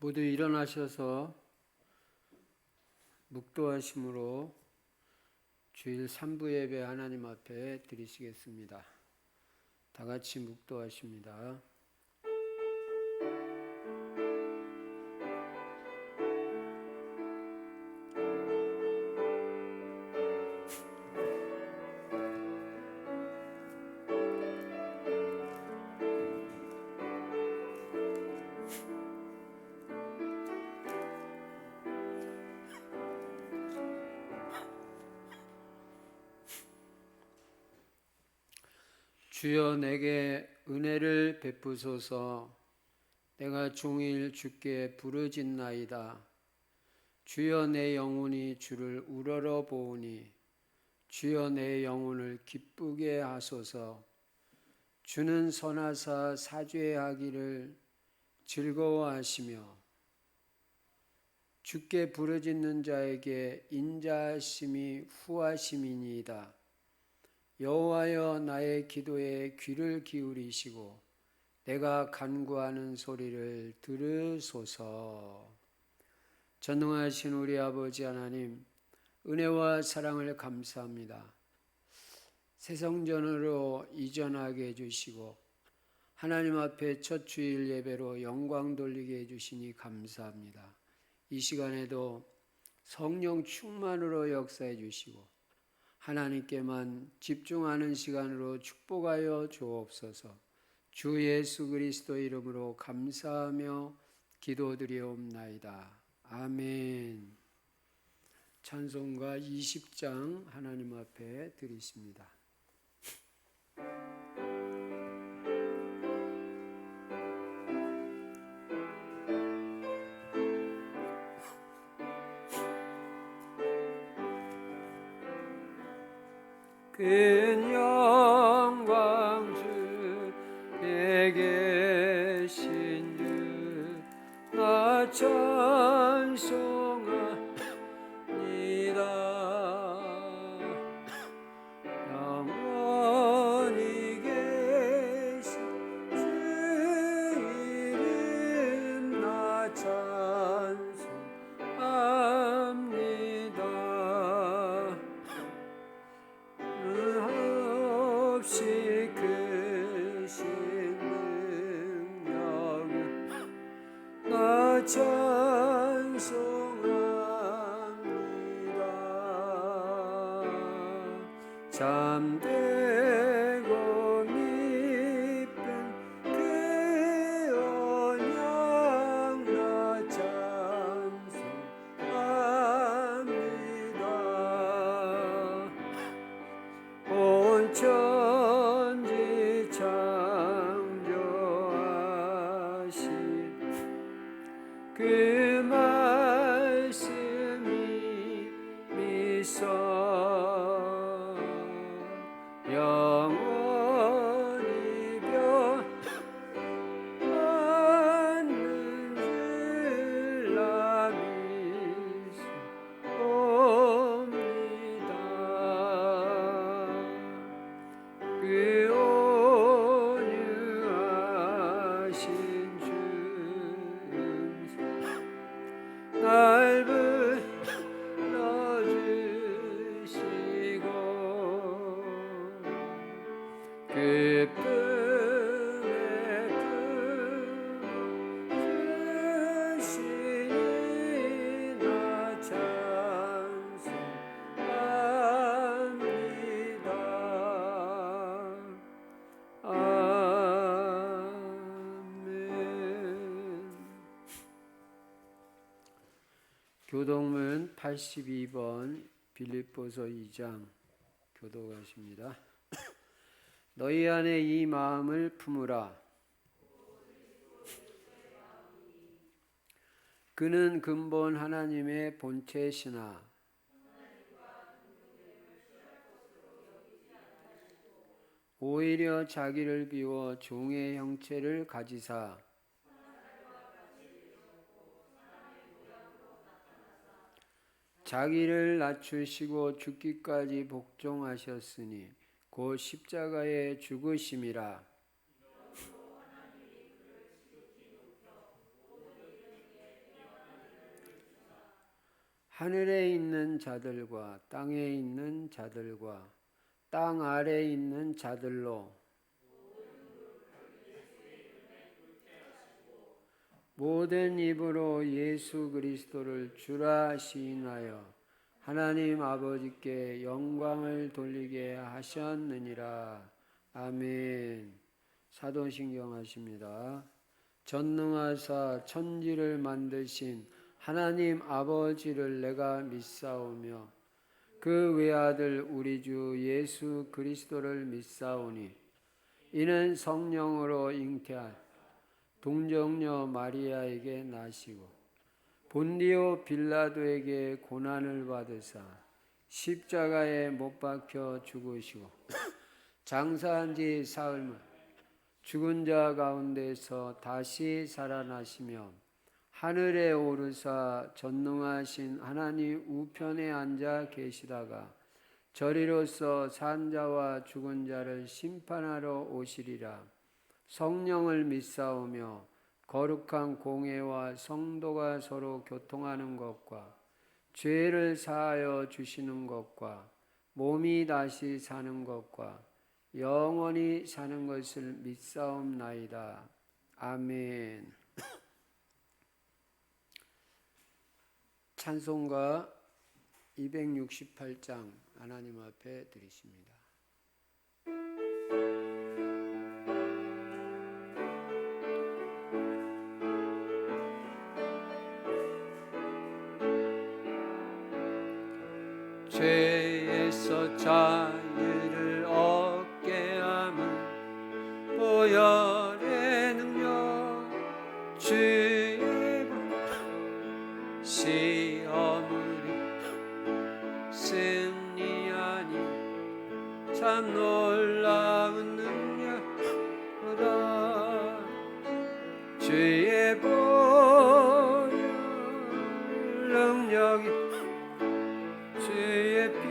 모두 일어나셔서 묵도하심으로 주일 3부 예배 하나님 앞에 드리시겠습니다. 다 같이 묵도하십니다. 주여 내게 은혜를 베푸소서. 내가 종일 주께 부르짖나이다. 주여 내 영혼이 주를 우러러 보오니 주여 내 영혼을 기쁘게 하소서. 주는 선하사 사죄하기를 즐거워하시며 주께 부르짖는 자에게 인자하심이 후하심이니이다. 여호와여 나의 기도에 귀를 기울이시고 내가 간구하는 소리를 들으소서. 전능하신 우리 아버지 하나님, 은혜와 사랑을 감사합니다. 새성전으로 이전하게 해주시고 하나님 앞에 첫 주일 예배로 영광 돌리게 해주시니 감사합니다. 이 시간에도 성령 충만으로 역사해 주시고 하나님께만 집중하는 시간으로 축복하여 주옵소서. 주 예수 그리스도 이름으로 감사하며 기도드리옵나이다. 아멘. 찬송가 20장 하나님 앞에 드리십니다. 큰 영광 주에 계신 주 나 찬송합니다. 영원히 계신 주 이름 나 찬송합니다. 없이 크신 능력을 나 찬송합니다. 잠들고 미쁜 그 언약 나 찬송합니다. 온 천지 창조하신 그 말씀이 미소 영원히 변하는 줄 나 믿습니다. 그 온유하신 주 날 불러주시고 그 품에 품으시니 나 찬송합니다. 교독문 82번 빌립보서 2장 교독하십니다. 너희 안에 이 마음을 품으라. 그는 근본 하나님의 본체시나 오히려 자기를 비워 종의 형체를 가지사 자기를 낮추시고 죽기까지 복종하셨으니 곧 십자가에 죽으심이라. 하늘에 있는 자들과 땅에 있는 자들과 땅 아래에 있는 자들로 모든 입으로 예수 그리스도를 주라 시인하여 하나님 아버지께 영광을 돌리게 하셨느니라. 아멘. 사도신경 하십니다. 전능하사 천지를 만드신 하나님 아버지를 내가 믿사오며 그 외아들 우리 주 예수 그리스도를 믿사오니 이는 성령으로 잉태한 동정녀 마리아에게 나시고 본디오 빌라도에게 고난을 받으사 십자가에 못 박혀 죽으시고 장사한 지 사흘 죽은 자 가운데서 다시 살아나시며 하늘에 오르사 전능하신 하나님 우편에 앉아 계시다가 저리로서 산 자와 죽은 자를 심판하러 오시리라. 성령을 믿사오며 거룩한 공회와 성도가 서로 교통하는 것과 죄를 사하여 주시는 것과 몸이 다시 사는 것과 영원히 사는 것을 믿사옵나이다. 아멘. 찬송가 268장 하나님 앞에 드리십니다. 죄에서 자유를 얻게 함은 보혈의 능력 주의 시험을 승리하니 참 놀라운 능력이로다. 주의 보혈 능력이 주의 피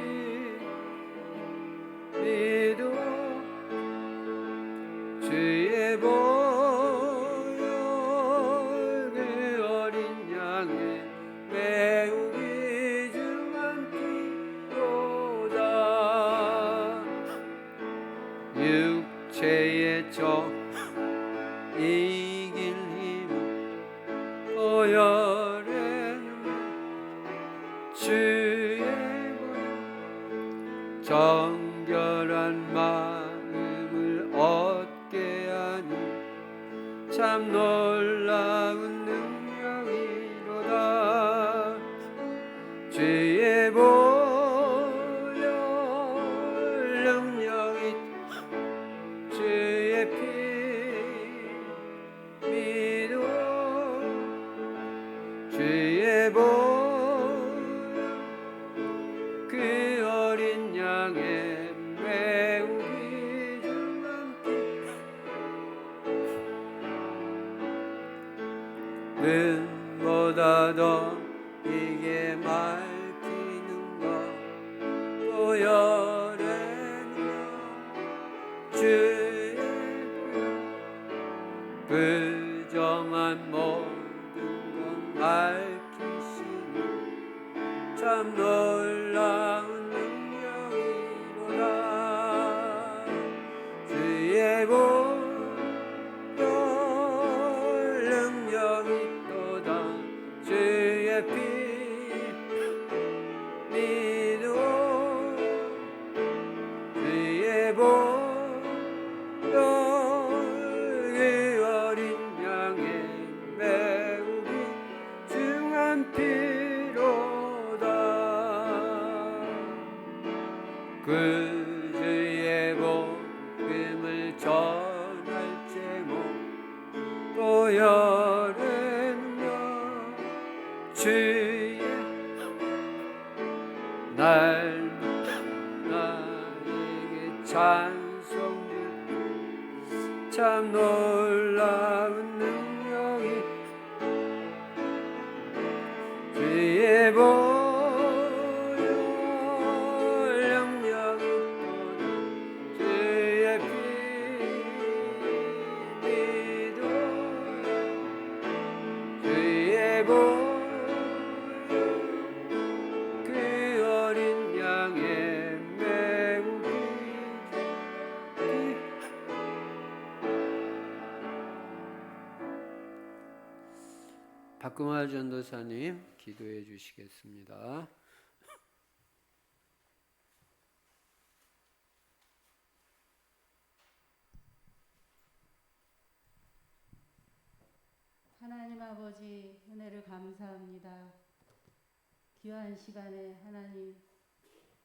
믿어 주의 보혈 그 어린 양의 매우 귀중한 피로다. 육체의 정 이길 힘은 보혈의 능력 주의 정결한 마음을 얻게 하니 참 놀라운 능력이로다. 주의 보혈 능력이 주의 피 믿어 주의 보혈 그 어린 양의 매우 귀중한 피 눈보다 더 이게 맑히는 것 보혈의 능력 주의 부정한 모든 것 밝히시니 참 놀라운 능력이로다. 주의 보혈 능력이로다. 주의 피 믿어 주의 보혈 그 어린 양의 매우 귀중한 피로다. 그 주의 복음을 전할 제목 보혈의 능력 주의 나에게 찬송 참 놀라운 능력이 주의 보혈 능력이 주의 피 믿어 주의 보혈 박금화 전도사님 기도해 주시겠습니다. 하나님 아버지 은혜를 감사합니다. 귀한 시간에 하나님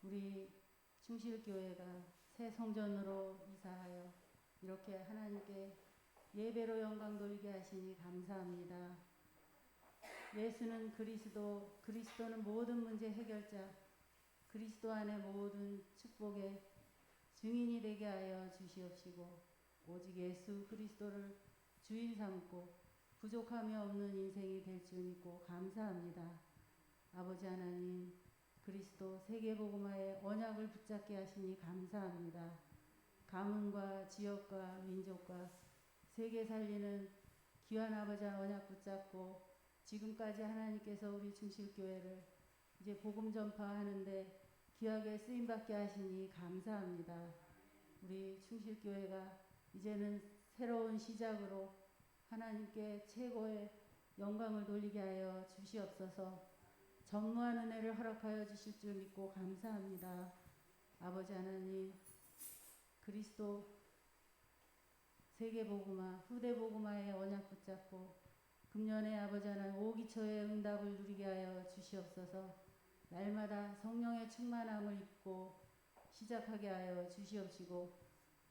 우리 충실교회가 새 성전으로 이사하여 이렇게 하나님께 예배로 영광 돌리게 하시니 감사합니다. 예수는 그리스도, 그리스도는 모든 문제 해결자, 그리스도 안에 모든 축복의 증인이 되게 하여 주시옵시고 오직 예수 그리스도를 주인 삼고 부족함이 없는 인생이 될 줄 믿고 감사합니다. 아버지 하나님, 그리스도 세계복음화의 언약을 붙잡게 하시니 감사합니다. 가문과 지역과 민족과 세계 살리는 귀한 아버지 언약 붙잡고 지금까지 하나님께서 우리 충실교회를 이제 복음 전파하는데 귀하게 쓰임받게 하시니 감사합니다. 우리 충실교회가 이제는 새로운 시작으로 하나님께 최고의 영광을 돌리게 하여 주시옵소서. 전무한 은혜를 허락하여 주실 줄 믿고 감사합니다. 아버지 하나님, 그리스도 세계복음화, 후대복음화의 언약 붙잡고 금년에 아버지 하나님 오기초의 응답을 누리게 하여 주시옵소서. 날마다 성령의 충만함을 입고 시작하게 하여 주시옵시고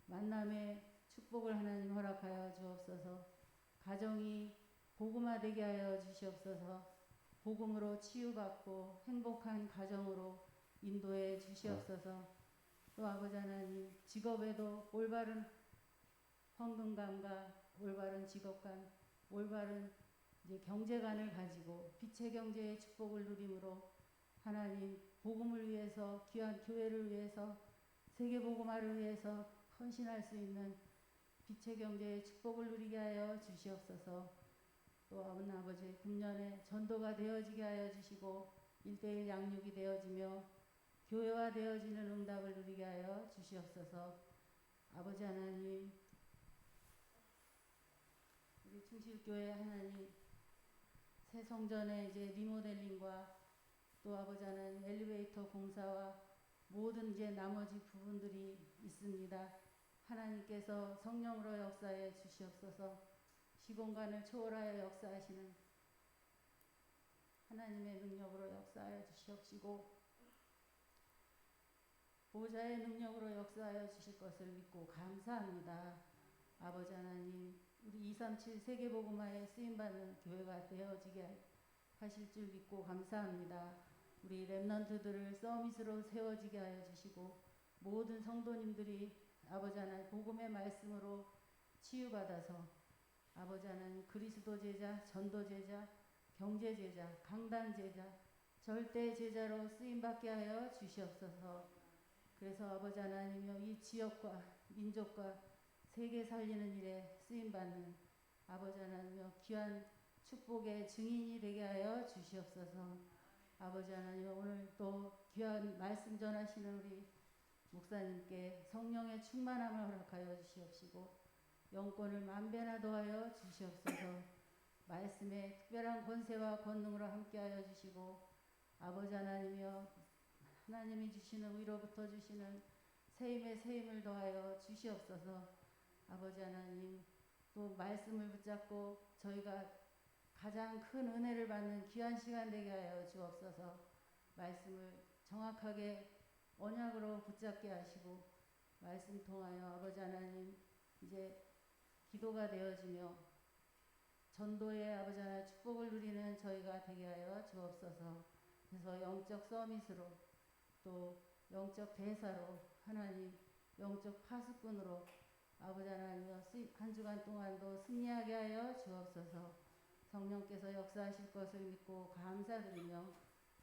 만남의 축복을 하나님 허락하여 주옵소서. 가정이 복음화되게 하여 주시옵소서. 복음으로 치유받고 행복한 가정으로 인도해 주시옵소서. 또 아버지 하나님 직업에도 올바른 헌금감과 올바른 직업감, 올바른 이제 경제관을 가지고 빛의 경제의 축복을 누림으로 하나님 복음을 위해서 귀한 교회를 위해서 세계 복음화를 위해서 헌신할 수 있는 빛의 경제의 축복을 누리게 하여 주시옵소서. 또 아버지 금년에 전도가 되어지게 하여 주시고 1:1 양육이 되어지며 교회화 되어지는 응답을 누리게 하여 주시옵소서. 아버지 하나님, 우리 충실교회 하나님 새 성전의 이제 리모델링과 또 아버지 하나님 엘리베이터 공사와 모든 이제 나머지 부분들이 있습니다. 하나님께서 성령으로 역사해 주시옵소서. 시공간을 초월하여 역사하시는 하나님의 능력으로 역사하여 주시옵시고 보좌의 능력으로 역사하여 주실 것을 믿고 감사합니다. 아버지 하나님, 우리 237 세계복음화에 쓰임받는 교회가 되어지게 하실 줄 믿고 감사합니다. 우리 렘넌트들을 서밋으로 세워지게 하여 주시고 모든 성도님들이 아버지 하나님 복음의 말씀으로 치유받아서 아버지 하나님 그리스도 제자, 전도 제자, 경제 제자, 강단 제자, 절대 제자로 쓰임받게 하여 주시옵소서. 그래서 아버지 하나님이여 이 지역과 민족과 세계 살리는 일에 쓰임받는 아버지 하나님이여 귀한 축복의 증인이 되게 하여 주시옵소서. 아버지 하나님 오늘 또 귀한 말씀 전하시는 우리 목사님께 성령의 충만함을 허락하여 주시옵시고 영권을 만배나 더하여 주시옵소서. 말씀에 특별한 권세와 권능으로 함께하여 주시고 아버지 하나님이여 하나님이 주시는 위로부터 주시는 세임의 세임을 더하여 주시옵소서. 아버지 하나님 또 말씀을 붙잡고 저희가 가장 큰 은혜를 받는 귀한 시간 되게 하여 주옵소서. 말씀을 정확하게 언약으로 붙잡게 하시고 말씀 통하여 아버지 하나님 이제 기도가 되어지며 전도의 아버지 하나님 축복을 누리는 저희가 되게 하여 주옵소서. 그래서 영적 서밋으로 또 영적 대사로 하나님 영적 파수꾼으로 아버지 하나님 한 주간 동안도 승리하게 하여 주옵소서. 성령께서 역사하실 것을 믿고 감사드리며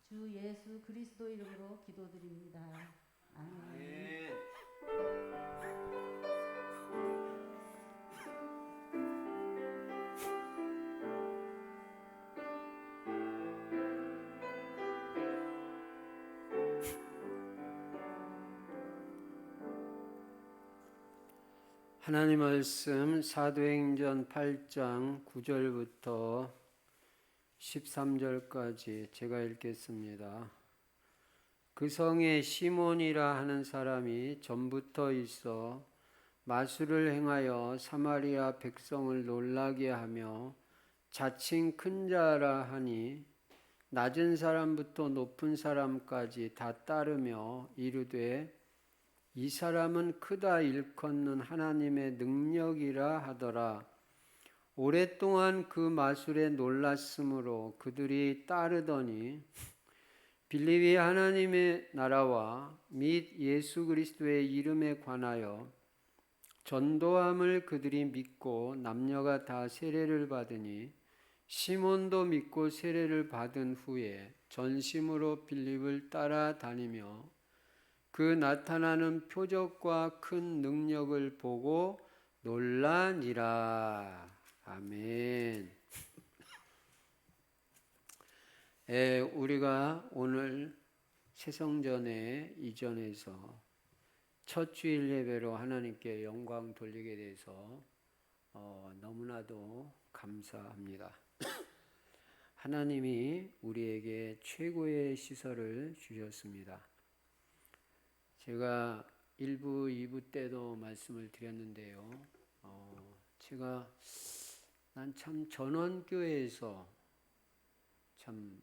주 예수 그리스도 이름으로 기도드립니다. 아멘. 하나님 말씀 사도행전 8장 9절부터 13절까지 제가 읽겠습니다. 그 성에 시몬이라 하는 사람이 전부터 있어 마술을 행하여 사마리아 백성을 놀라게 하며 자칭 큰 자라 하니 낮은 사람부터 높은 사람까지 다 따르며 이르되 이 사람은 크다 일컫는 하나님의 능력이라 하더라. 오랫동안 그 마술에 놀랐으므로 그들이 따르더니 빌립이 하나님의 나라와 및 예수 그리스도의 이름에 관하여 전도함을 그들이 믿고 남녀가 다 세례를 받으니 시몬도 믿고 세례를 받은 후에 전심으로 빌립을 따라다니며 그 나타나는 표적과 큰 능력을 보고 놀라니라. 아멘. 우리가 오늘 새성전에 이전해서 첫 주일 예배로 하나님께 영광 돌리게 돼서 너무나도 감사합니다. 하나님이 우리에게 최고의 시설을 주셨습니다. 제가 1부, 2부 때도 말씀을 드렸는데요. 제가 난 참 전원교회에서 참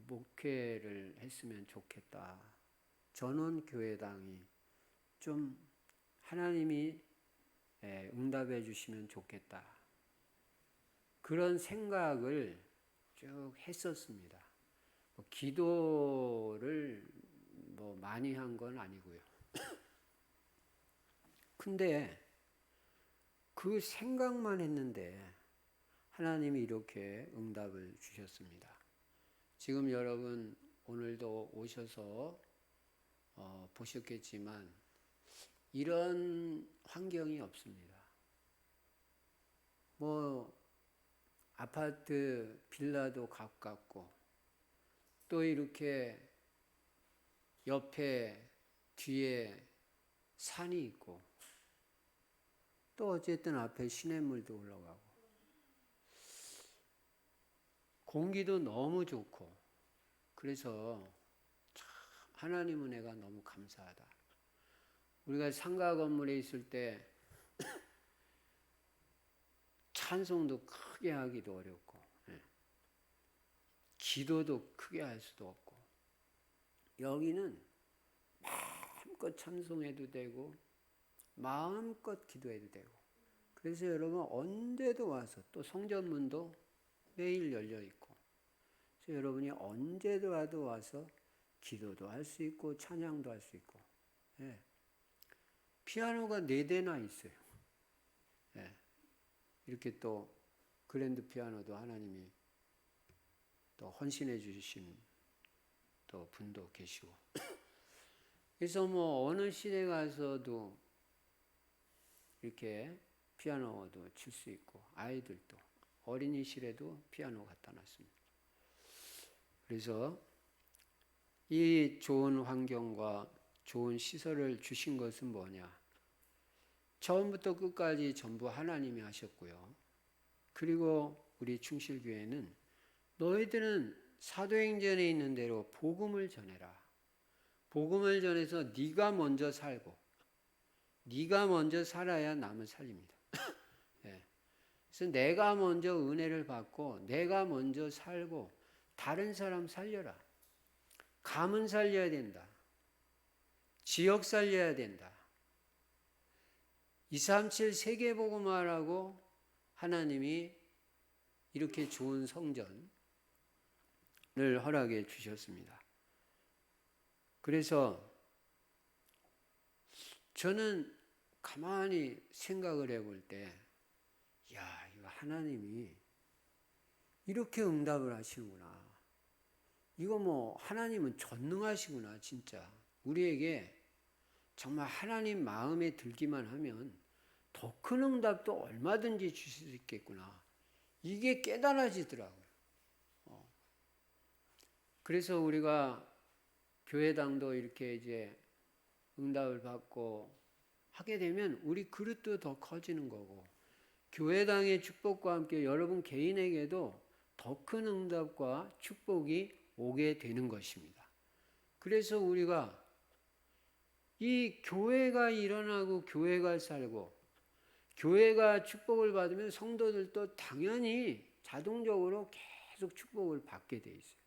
목회를 했으면 좋겠다. 전원교회당이 좀 하나님이 응답해 주시면 좋겠다. 그런 생각을 쭉 했었습니다. 기도를 많이 한 건 아니고요. 근데 그 생각만 했는데 하나님이 이렇게 응답을 주셨습니다. 지금 여러분 오늘도 오셔서 보셨겠지만 이런 환경이 없습니다. 아파트 빌라도 가깝고 또 이렇게 옆에 뒤에 산이 있고 또 어쨌든 앞에 시냇물도 올라가고 공기도 너무 좋고 그래서 참 하나님 은혜가 너무 감사하다. 우리가 상가 건물에 있을 때 찬송도 크게 하기도 어렵고 기도도 크게 할 수도 없고 여기는 마음껏 찬송해도 되고 마음껏 기도해도 되고 그래서 여러분 언제도 와서 또 성전문도 매일 열려 있고 그래서 여러분이 언제도 와서 기도도 할 수 있고 찬양도 할 수 있고 피아노가 4대나 있어요. 이렇게 또 그랜드 피아노도 하나님이 또 헌신해 주신 또 분도 계시고 그래서 어느 시대 가서도 이렇게 피아노도 칠 수 있고 아이들도 어린이실에도 피아노 갖다 놨습니다. 그래서 이 좋은 환경과 좋은 시설을 주신 것은 뭐냐? 처음부터 끝까지 전부 하나님이 하셨고요. 그리고 우리 충실교회는 너희들은 사도행전에 있는 대로 복음을 전해라. 복음을 전해서 네가 먼저 살고 네가 먼저 살아야 남을 살립니다. 그래서 내가 먼저 은혜를 받고 내가 먼저 살고 다른 사람 살려라. 가문 살려야 된다. 지역 살려야 된다. 237 세계복음화라고 하나님이 이렇게 좋은 성전을 허락해 주셨습니다. 그래서 저는 가만히 생각을 해볼 때 이거 하나님이 이렇게 응답을 하시는구나. 이거 하나님은 전능하시구나 진짜. 우리에게 정말 하나님 마음에 들기만 하면 더 큰 응답도 얼마든지 주실 수 있겠구나. 이게 깨달아지더라고요. 그래서 우리가 교회당도 이렇게 이제 응답을 받고 하게 되면 우리 그릇도 더 커지는 거고 교회당의 축복과 함께 여러분 개인에게도 더 큰 응답과 축복이 오게 되는 것입니다. 그래서 우리가 이 교회가 일어나고 교회가 살고 교회가 축복을 받으면 성도들도 당연히 자동적으로 계속 축복을 받게 돼 있어요.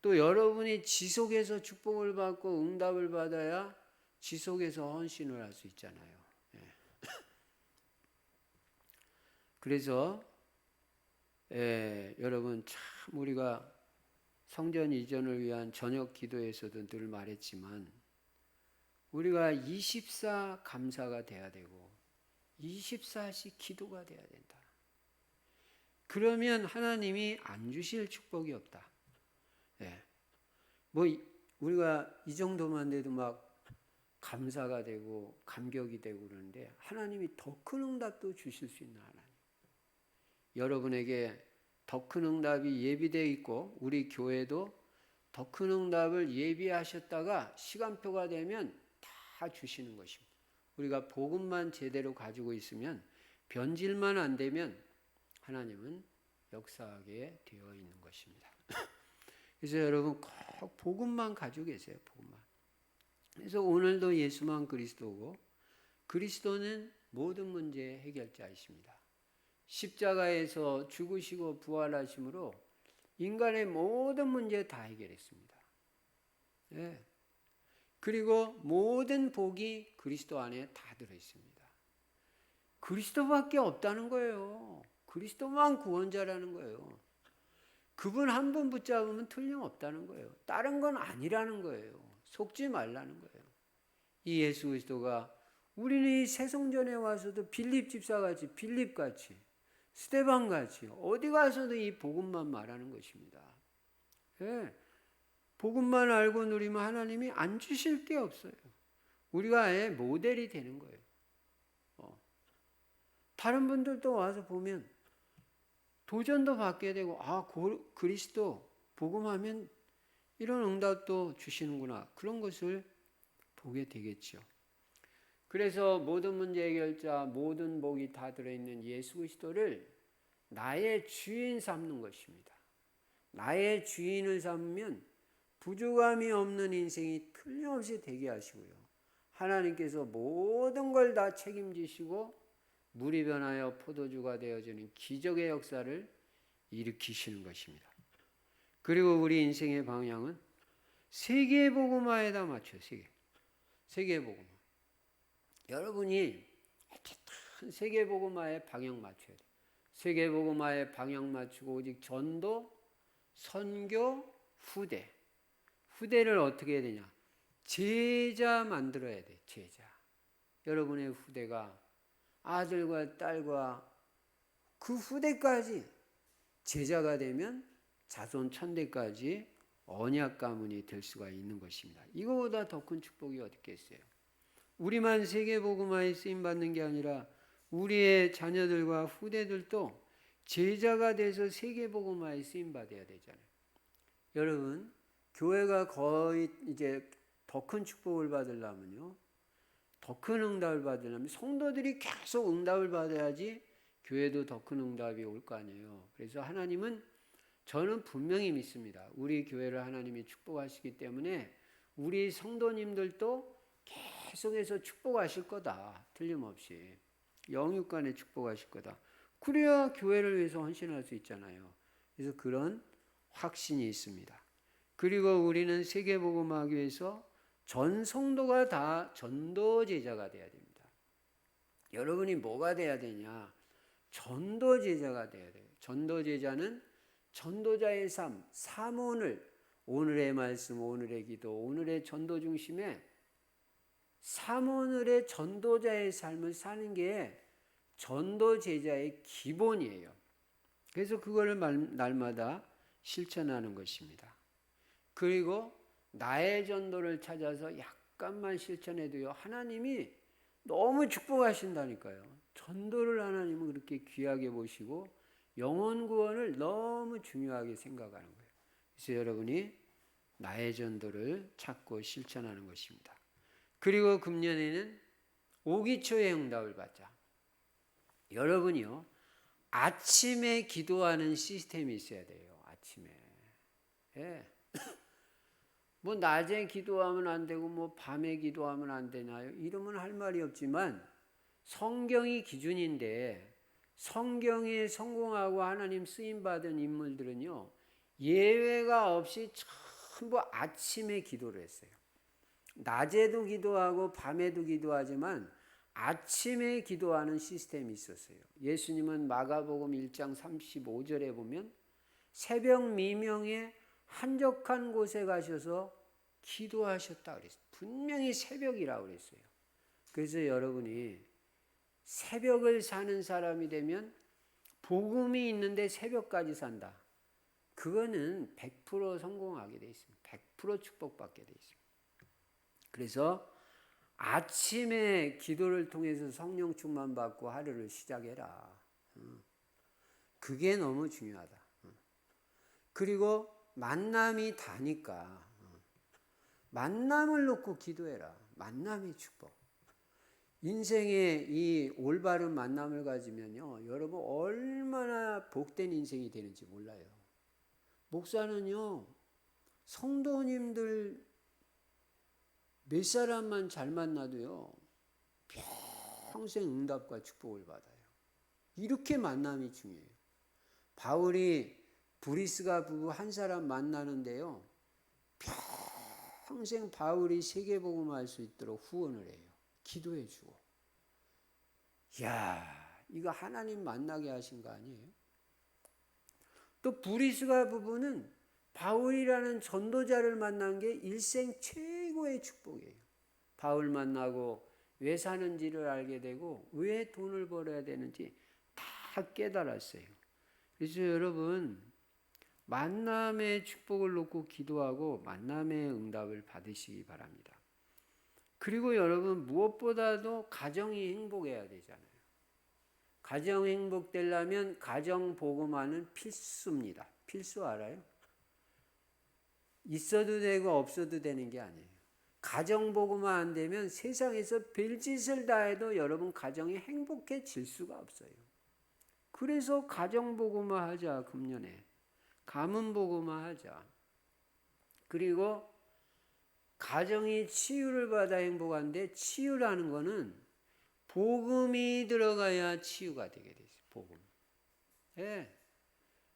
또 여러분이 지속해서 축복을 받고 응답을 받아야 지속해서 헌신을 할 수 있잖아요. 예. 그래서 여러분 참 우리가 성전 이전을 위한 저녁 기도에서도 늘 말했지만 우리가 24 감사가 돼야 되고 24시 기도가 돼야 된다. 그러면 하나님이 안 주실 축복이 없다. 예. 뭐 우리가 이 정도만 돼도 막 감사가 되고 감격이 되고 그러는데 하나님이 더 큰 응답도 주실 수 있는 하나님. 여러분에게 더 큰 응답이 예비되어 있고 우리 교회도 더 큰 응답을 예비하셨다가 시간표가 되면 다 주시는 것입니다. 우리가 복음만 제대로 가지고 있으면 변질만 안 되면 하나님은 역사하게 되어 있는 것입니다. 그래서 여러분 꼭 복음만 가지고 계세요. 복음만. 그래서 오늘도 예수만 그리스도고 그리스도는 모든 문제의 해결자이십니다. 십자가에서 죽으시고 부활하심으로 인간의 모든 문제 다 해결했습니다. 예. 그리고 모든 복이 그리스도 안에 다 들어있습니다. 그리스도밖에 없다는 거예요. 그리스도만 구원자라는 거예요. 그분 한 분 붙잡으면 틀림없다는 거예요. 다른 건 아니라는 거예요. 속지 말라는 거예요. 이 예수 그리스도가 우리는 이 새성전에 와서도 빌립 집사같이 빌립같이 스데반같이 어디 가서도 이 복음만 말하는 것입니다. 예. 복음만 알고 누리면 하나님이 안 주실 게 없어요. 우리가 아예 모델이 되는 거예요. 다른 분들도 와서 보면 도전도 받게 되고 그리스도 복음하면 이런 응답도 주시는구나. 그런 것을 보게 되겠죠. 그래서 모든 문제 해결자, 모든 복이 다 들어있는 예수 그리스도를 나의 주인 삼는 것입니다. 나의 주인을 삼으면 부족함이 없는 인생이 틀림없이 되게 하시고요. 하나님께서 모든 걸 다 책임지시고 물이 변하여 포도주가 되어지는 기적의 역사를 일으키시는 것입니다. 그리고 우리 인생의 방향은 세계 복음화에다 맞춰요. 세계 복음화. 여러분이 어쨌든 세계 복음화에 방향 맞춰야 돼요. 세계 복음화에 방향 맞추고 오직 전도, 선교, 후대를 어떻게 해야 되냐? 제자 만들어야 돼. 제자. 여러분의 후대가 아들과 딸과 그 후대까지 제자가 되면 자손 천대까지 언약 가문이 될 수가 있는 것입니다. 이거보다 더 큰 축복이 어디 있겠어요? 우리만 세계 복음화에 쓰임 받는 게 아니라 우리의 자녀들과 후대들도 제자가 돼서 세계 복음화에 쓰임 받아야 되잖아요. 여러분, 교회가 거의 이제 더 큰 축복을 받으려면요, 더 큰 응답을 받으려면 성도들이 계속 응답을 받아야지 교회도 더 큰 응답이 올 거 아니에요. 그래서 하나님은 저는 분명히 믿습니다. 우리 교회를 하나님이 축복하시기 때문에 우리 성도님들도 계속해서 축복하실 거다. 틀림없이. 영육간에 축복하실 거다. 그래야 교회를 위해서 헌신할 수 있잖아요. 그래서 그런 확신이 있습니다. 그리고 우리는 세계복음하기 위해서 전 성도가 다 전도 제자가 돼야 됩니다. 여러분이 뭐가 돼야 되냐? 전도 제자가 돼야 돼요. 전도 제자는 전도자의 삶, 사모를 오늘의 말씀, 오늘의 기도, 오늘의 전도 중심에 사모늘의 전도자의 삶을 사는 게 전도 제자의 기본이에요. 그래서 그걸 날마다 실천하는 것입니다. 그리고 나의 전도를 찾아서 약간만 실천해도요, 하나님이 너무 축복하신다니까요. 전도를 하나님은 그렇게 귀하게 보시고 영혼 구원을 너무 중요하게 생각하는 거예요. 그래서 여러분이 나의 전도를 찾고 실천하는 것입니다. 그리고 금년에는 오기초의 응답을 받자. 여러분이요, 아침에 기도하는 시스템이 있어야 돼요. 아침에. 예. 뭐 낮에 기도하면 안 되고 뭐 밤에 기도하면 안 되나요? 이러면 할 말이 없지만 성경이 기준인데 성경에 성공하고 하나님 쓰임 받은 인물들은요. 예외가 없이 전부 아침에 기도를 했어요. 낮에도 기도하고 밤에도 기도하지만 아침에 기도하는 시스템이 있었어요. 예수님은 마가복음 1장 35절에 보면 새벽 미명에 한적한 곳에 가셔서 기도하셨다 그랬어요. 분명히 새벽이라고 그랬어요. 그래서 여러분이 새벽을 사는 사람이 되면 복음이 있는데 새벽까지 산다. 그거는 100% 성공하게 돼 있습니다. 100% 축복받게 돼 있습니다. 그래서 아침에 기도를 통해서 성령 충만 받고 하루를 시작해라. 그게 너무 중요하다. 그리고 만남이 다니까 만남을 놓고 기도해라. 만남의 축복. 인생에 이 올바른 만남을 가지면요, 여러분 얼마나 복된 인생이 되는지 몰라요. 목사는요, 성도님들 몇 사람만 잘 만나도요, 평생 응답과 축복을 받아요. 이렇게 만남이 중요해요. 바울이 브리스가 부부 한 사람 만나는데요, 평생 바울이 세계복음할 수 있도록 후원을 해요. 기도해주고. 이야, 이거 하나님 만나게 하신 거 아니에요? 또 브리스가 부부는 바울이라는 전도자를 만난 게 일생 최고의 축복이에요. 바울 만나고 왜 사는지를 알게 되고 왜 돈을 벌어야 되는지 다 깨달았어요. 그래서 여러분 만남의 축복을 놓고 기도하고 만남의 응답을 받으시기 바랍니다. 그리고 여러분 무엇보다도 가정이 행복해야 되잖아요. 가정 행복되려면 가정 복음화는 필수입니다. 필수 알아요? 있어도 되고 없어도 되는 게 아니에요. 가정 복음화 안 되면 세상에서 별짓을 다 해도 여러분 가정이 행복해질 수가 없어요. 그래서 가정 복음화 하자. 금년에 가문 복음화 하자. 그리고 가정이 치유를 받아 행복한데 치유라는 거는 복음이 들어가야 치유가 되게 되죠. 복음. 예.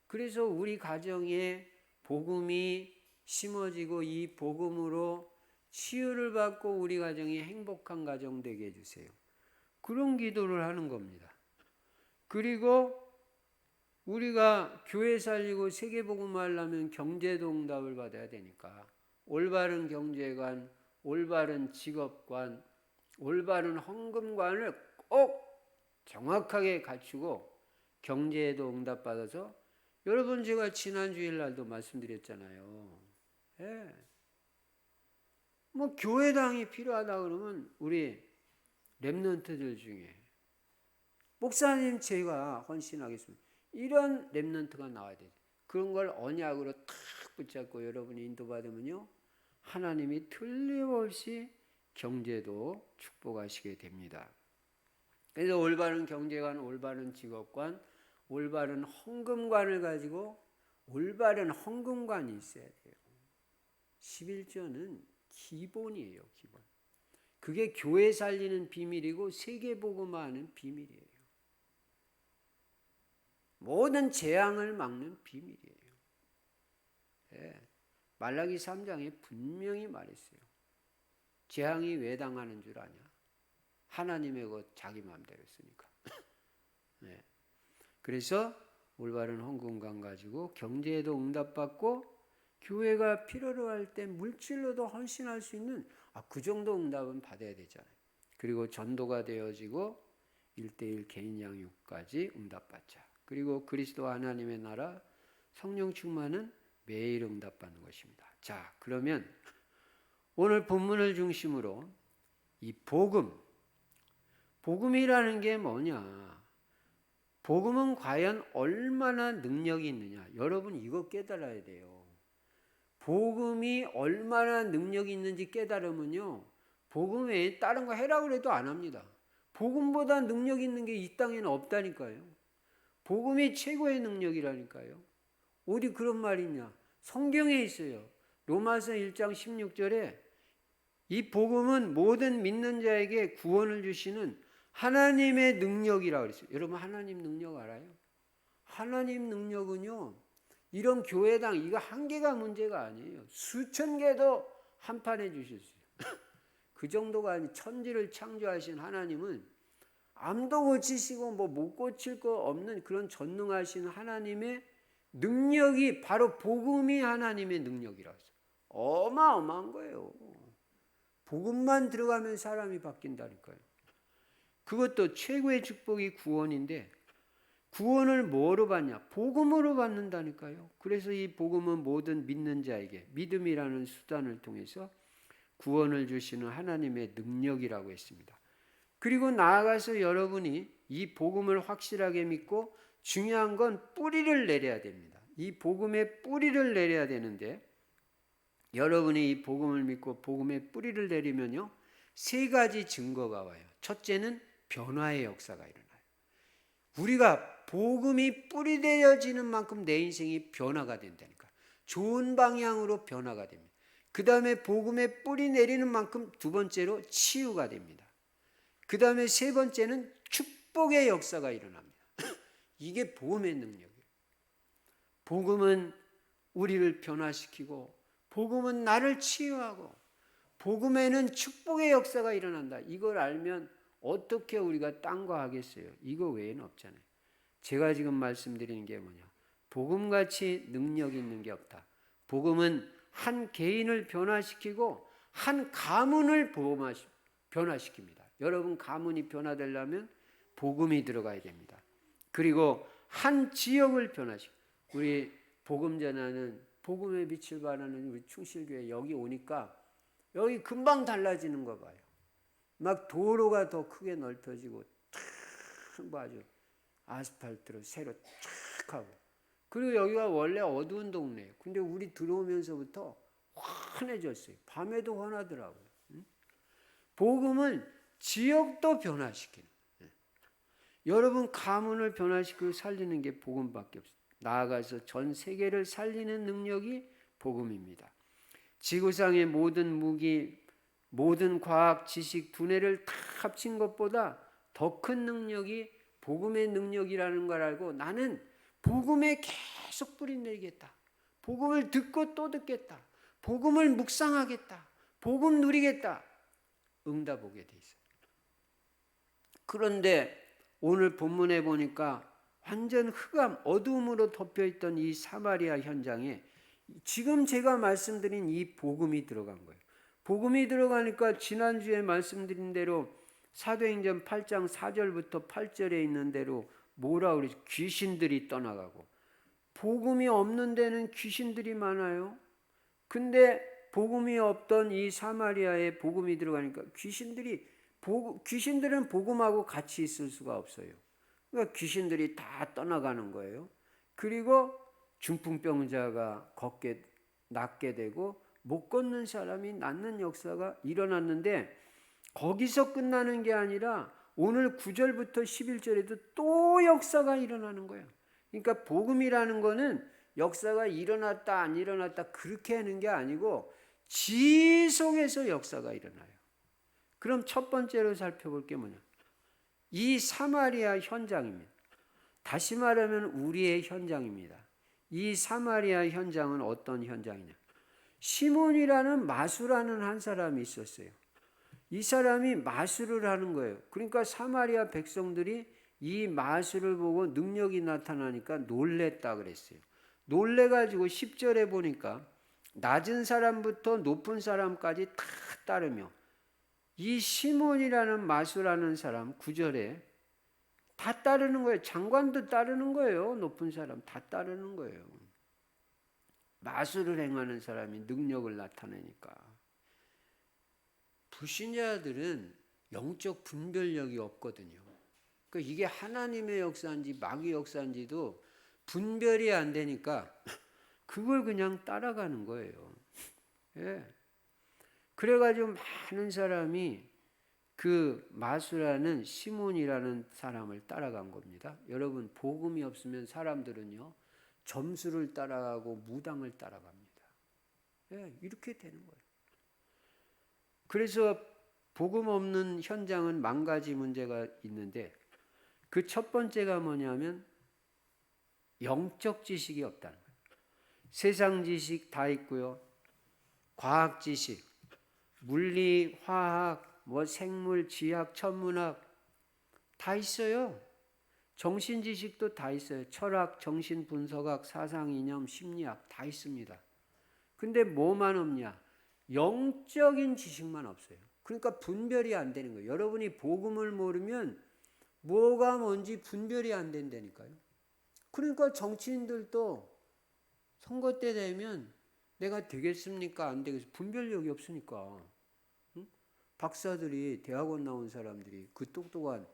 그래서 우리 가정에 복음이 심어지고 이 복음으로 치유를 받고 우리 가정이 행복한 가정 되게 해주세요. 그런 기도를 하는 겁니다. 그리고 우리가 교회 살리고 세계복음 하려면 경제도 응답을 받아야 되니까 올바른 경제관, 올바른 직업관, 올바른 헌금관을 꼭 정확하게 갖추고 경제에도 응답받아서 여러분 제가 지난 주일날도 말씀드렸잖아요. 예. 뭐 교회당이 필요하다 그러면 우리 렘넌트들 중에 목사님 제가 헌신하겠습니다. 이런 렘넌트가 나와야 돼요. 그런 걸 언약으로 탁 붙잡고 여러분이 인도받으면요. 하나님이 틀림없이 경제도 축복하시게 됩니다. 그래서 올바른 경제관, 올바른 직업관, 올바른 헌금관을 가지고 올바른 헌금관이 있어야 돼요. 11조는 기본이에요. 기본. 그게 교회 살리는 비밀이고 세계복음화하는 비밀이에요. 모든 재앙을 막는 비밀이에요. 예. 말라기 3장에 분명히 말했어요. 재앙이 왜 당하는 줄 아냐? 하나님의 것 자기 마음대로 쓰니까. 네. 그래서 올바른 헌금관 가지고 경제에도 응답받고 교회가 필요로 할 때 물질로도 헌신할 수 있는 그 정도 응답은 받아야 되잖아요. 그리고 전도가 되어지고 1:1 개인 양육까지 응답받자. 그리고 그리스도 하나님의 나라 성령 충만은 매일 응답받는 것입니다. 자, 그러면 오늘 본문을 중심으로 이 복음이라는 게 뭐냐? 복음은 과연 얼마나 능력이 있느냐? 여러분 이거 깨달아야 돼요. 복음이 얼마나 능력이 있는지 깨달으면요. 복음 외에 다른 거 해라고 해도 안 합니다. 복음보다 능력 있는 게 이 땅에는 없다니까요. 복음이 최고의 능력이라니까요. 어디 그런 말이 있냐? 성경에 있어요. 로마서 1장 16절에 이 복음은 모든 믿는 자에게 구원을 주시는 하나님의 능력이라고 그랬어요. 여러분 하나님 능력 알아요? 하나님 능력은요. 이런 교회당 이거 한 개가 문제가 아니에요. 수천 개도 한판해 주셨어요. 그 정도가 아니 천지를 창조하신 하나님은 암도 고치시고 뭐 못 고칠 거 없는 그런 전능하신 하나님의 능력이 바로 복음이 하나님의 능력이라서 어마어마한 거예요. 복음만 들어가면 사람이 바뀐다니까요. 그것도 최고의 축복이 구원인데 구원을 뭐로 받냐? 복음으로 받는다니까요. 그래서 이 복음은 모든 믿는 자에게 믿음이라는 수단을 통해서 구원을 주시는 하나님의 능력이라고 했습니다. 그리고 나아가서 여러분이 이 복음을 확실하게 믿고 중요한 건 뿌리를 내려야 됩니다. 이 복음의 뿌리를 내려야 되는데 여러분이 이 복음을 믿고 복음의 뿌리를 내리면요. 세 가지 증거가 와요. 첫째는 변화의 역사가 일어나요. 우리가 복음이 뿌리 내려지는 만큼 내 인생이 변화가 된다니까. 좋은 방향으로 변화가 됩니다. 그 다음에 복음의 뿌리 내리는 만큼 두 번째로 치유가 됩니다. 그 다음에 세 번째는 축복의 역사가 일어납니다. 이게 복음의 능력이에요. 복음은 우리를 변화시키고 복음은 나를 치유하고 복음에는 축복의 역사가 일어난다. 이걸 알면 어떻게 우리가 딴거 하겠어요? 이거 외에는 없잖아요. 제가 지금 말씀드리는 게 뭐냐? 복음같이 능력 있는 게 없다. 복음은 한 개인을 변화시키고 한 가문을 변화시킵니다. 여러분 가문이 변화되려면 복음이 들어가야 됩니다. 그리고 한 지역을 변화시키고 우리 복음 전하는 복음의 빛을 발하는 우리 충실교회 여기 오니까 여기 금방 달라지는 거 봐요. 막 도로가 더 크게 넓혀지고 탁 아주 아스팔트로 새로 탁 하고 그리고 여기가 원래 어두운 동네예요. 근데 우리 들어오면서부터 환해졌어요. 밤에도 환하더라고요. 복음은 지역도 변화시키는 여러분 가문을 변화시키고 살리는 게 복음밖에 없어요. 나아가서 전 세계를 살리는 능력이 복음입니다. 지구상의 모든 무기, 모든 과학, 지식, 두뇌를 다 합친 것보다 더 큰 능력이 복음의 능력이라는 걸 알고 나는 복음에 계속 뿌리내리겠다. 복음을 듣고 또 듣겠다. 복음을 묵상하겠다. 복음 누리겠다. 응답 오게 돼 있어요. 그런데 오늘 본문에 보니까 완전 흑암, 어두움으로 덮여있던 이 사마리아 현장에 지금 제가 말씀드린 이 복음이 들어간 거예요. 복음이 들어가니까 지난주에 말씀드린 대로 사도행전 8장 4절부터 8절에 있는 대로 뭐라 그러지? 귀신들이 떠나가고 복음이 없는 데는 귀신들이 많아요. 근데 복음이 없던 이 사마리아에 복음이 들어가니까 귀신들은 복음하고 같이 있을 수가 없어요. 그러니까 귀신들이 다 떠나가는 거예요. 그리고 중풍병자가 낫게 되고 못 걷는 사람이 낫는 역사가 일어났는데 거기서 끝나는 게 아니라 오늘 9절부터 11절에도 또 역사가 일어나는 거예요. 그러니까 복음이라는 거는 역사가 일어났다 안 일어났다 그렇게 하는 게 아니고 지속해서 역사가 일어나요. 그럼 첫 번째로 살펴볼 게 뭐냐? 이 사마리아 현장입니다. 다시 말하면 우리의 현장입니다. 이 사마리아 현장은 어떤 현장이냐? 시몬이라는 마술하는 한 사람이 있었어요. 이 사람이 마술을 하는 거예요. 그러니까 사마리아 백성들이 이 마술을 보고 능력이 나타나니까 놀랬다 그랬어요. 놀래가지고 10절에 보니까 낮은 사람부터 높은 사람까지 다 따르며 이 시몬이라는 마술하는 사람 9절에 다 따르는 거예요. 장관도 따르는 거예요. 높은 사람 다 따르는 거예요. 마술을 행하는 사람이 능력을 나타내니까. 불신자들은 영적 분별력이 없거든요. 그러니까 이게 하나님의 역사인지 마귀 역사인지도 분별이 안 되니까 그걸 그냥 따라가는 거예요. 예. 그래가지고 많은 사람이 그 마수라는 시몬이라는 사람을 따라간 겁니다. 여러분, 복음이 없으면 사람들은요, 점수를 따라가고 무당을 따라갑니다. 예, 이렇게 되는 거예요. 그래서 복음 없는 현장은 만 가지 문제가 있는데, 그 첫 번째가 뭐냐면 영적 지식이 없다는 거예요. 세상 지식 다 있고요. 과학 지식, 물리, 화학, 뭐 생물, 지학, 천문학 다 있어요. 정신 지식도 다 있어요. 철학, 정신 분석학, 사상 이념, 심리학 다 있습니다. 근데 뭐만 없냐? 영적인 지식만 없어요. 그러니까 분별이 안 되는 거예요. 여러분이 복음을 모르면 뭐가 뭔지 분별이 안 된다니까요. 그러니까 정치인들도 선거 때 되면 내가 되겠습니까? 안 되겠습니까? 분별력이 없으니까. 응? 박사들이, 대학원 나온 사람들이, 그 똑똑한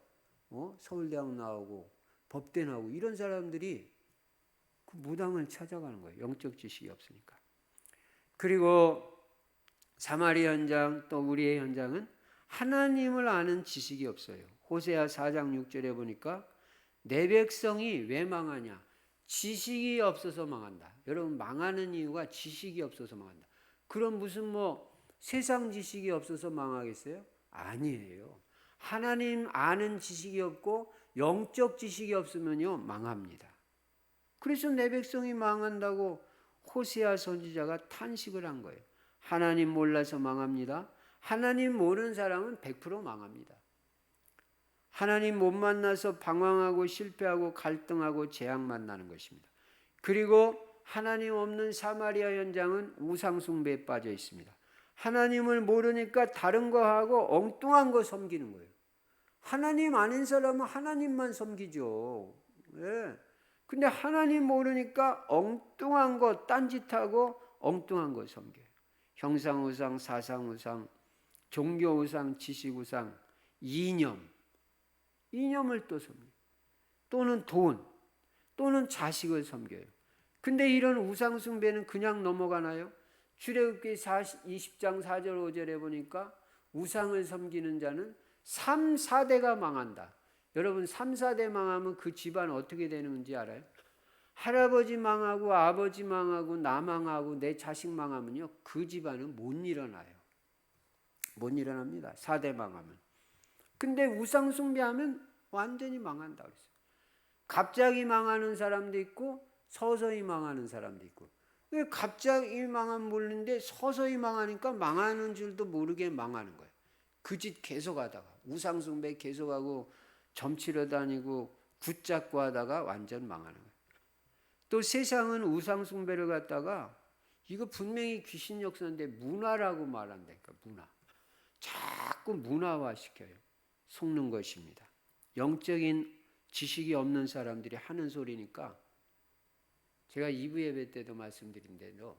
서울대학 나오고 법대 나오고 이런 사람들이 그 무당을 찾아가는 거예요. 영적 지식이 없으니까. 그리고 사마리아 현장, 또 우리의 현장은 하나님을 아는 지식이 없어요. 호세아 4장 6절에 보니까 내 백성이 왜 망하냐? 지식이 없어서 망한다. 여러분, 망하는 이유가 지식이 없어서 망한다. 그럼 무슨 세상 지식이 없어서 망하겠어요? 아니에요. 하나님 아는 지식이 없고 영적 지식이 없으면요, 망합니다. 그래서 내 백성이 망한다고 호세아 선지자가 탄식을 한 거예요. 하나님 몰라서 망합니다. 하나님 모르는 사람은 100% 망합니다. 하나님 못 만나서 방황하고 실패하고 갈등하고 재앙 만나는 것입니다. 그리고 하나님 없는 사마리아 현장은 우상 숭배에 빠져 있습니다. 하나님을 모르니까 다른 거 하고 엉뚱한 거 섬기는 거예요. 하나님 아닌 사람은 하나님만 섬기죠. 예. 근데 하나님 모르니까 엉뚱한 거 딴짓하고 엉뚱한 거 섬겨요. 형상우상, 사상우상, 종교우상, 지식우상, 이념을 또 섬겨요. 또는 돈, 또는 자식을 섬겨요. 근데 이런 우상 숭배는 그냥 넘어가나요? 출애굽기 20장 4절 5절에 보니까 우상을 섬기는 자는 3, 4대가 망한다. 여러분, 3, 4대 망하면 그 집안 어떻게 되는지 알아요? 할아버지 망하고 아버지 망하고 나 망하고 내 자식 망하면요, 그 집안은 못 일어나요. 못 일어납니다. 4대 망하면. 근데 우상 숭배하면 완전히 망한다 그랬어요. 갑자기 망하는 사람도 있고 서서히 망하는 사람도 있고. 갑자기 망하면 모르는데 서서히 망하니까 망하는 줄도 모르게 망하는 거예요. 그 짓 계속하다가 우상 숭배 계속하고 점치러 다니고 붙잡고 하다가 완전 망하는 거예요. 또 세상은 우상 숭배를 갖다가 이거 분명히 귀신 역사인데 문화라고 말한다니까. 문화. 자꾸 문화화시켜요. 속는 것입니다. 영적인 지식이 없는 사람들이 하는 소리니까 제가 2부 예배 때도 말씀드린 대로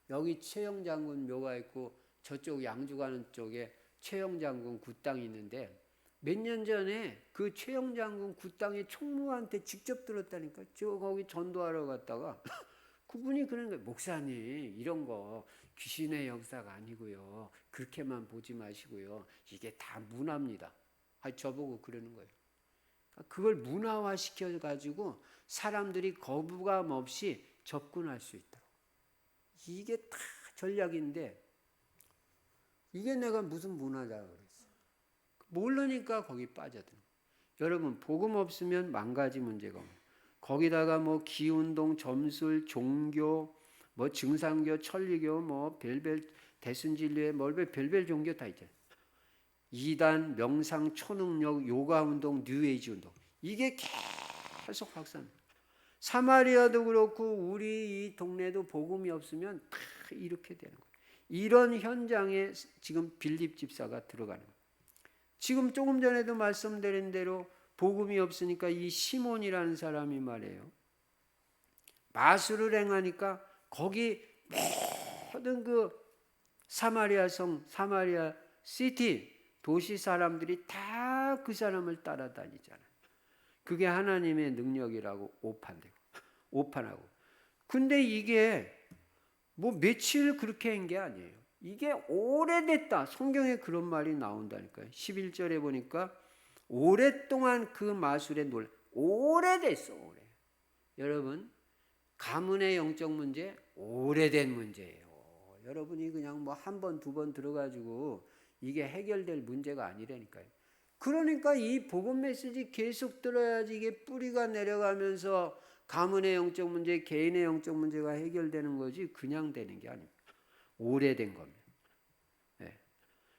여기 최영장군 묘가 있고 저쪽 양주 가는 쪽에 최영장군 굿당이 있는데 몇 년 전에 그 최영장군 굿당의 총무한테 직접 들었다니까. 저 거기 전도하러 갔다가 그분이 그러는 거예요. 목사님, 이런 거 귀신의 역사가 아니고요. 그렇게만 보지 마시고요. 이게 다 문화입니다. 저보고 그러는 거예요. 그걸 문화화 시켜가지고 사람들이 거부감 없이 접근할 수 있도록. 이게 다 전략인데 이게 내가 무슨 문화다 그랬어요. 모르니까 거기 빠져드는 거예요. 여러분, 복음 없으면 만 가지 문제가 옵니다. 거기다가 기운동, 점술, 종교, 증상교, 천리교, 별별 대순진리회, 별별 종교 다 있잖아요. 이단, 명상, 초능력, 요가 운동, 뉴에이지 운동. 이게 계속 확산합니다. 사마리아도 그렇고 우리 이 동네도 복음이 없으면 다 이렇게 되는 거예요. 이런 현장에 지금 빌립 집사가 들어가는 거예요. 지금 조금 전에도 말씀드린 대로 복음이 없으니까 이 시몬이라는 사람이 말이에요. 마술을 행하니까 거기 모든 그 사마리아 성, 사마리아 시티, 도시 사람들이 다 그 사람을 따라다니잖아요. 그게 하나님의 능력이라고 오판하고. 근데 이게 며칠 그렇게 한 게 아니에요. 이게 오래됐다. 성경에 그런 말이 나온다니까요. 11절에 보니까 오랫동안 그 마술에 놀라. 오래됐어. 오래. 여러분, 가문의 영적 문제 오래된 문제예요. 여러분이 그냥 뭐 한 번, 두 번 들어가지고 이게 해결될 문제가 아니라니까요. 그러니까 이 복음 메시지 계속 들어야지 이게 뿌리가 내려가면서 가문의 영적 문제, 개인의 영적 문제가 해결되는 거지 그냥 되는 게 아닙니다. 오래된 겁니다. 네.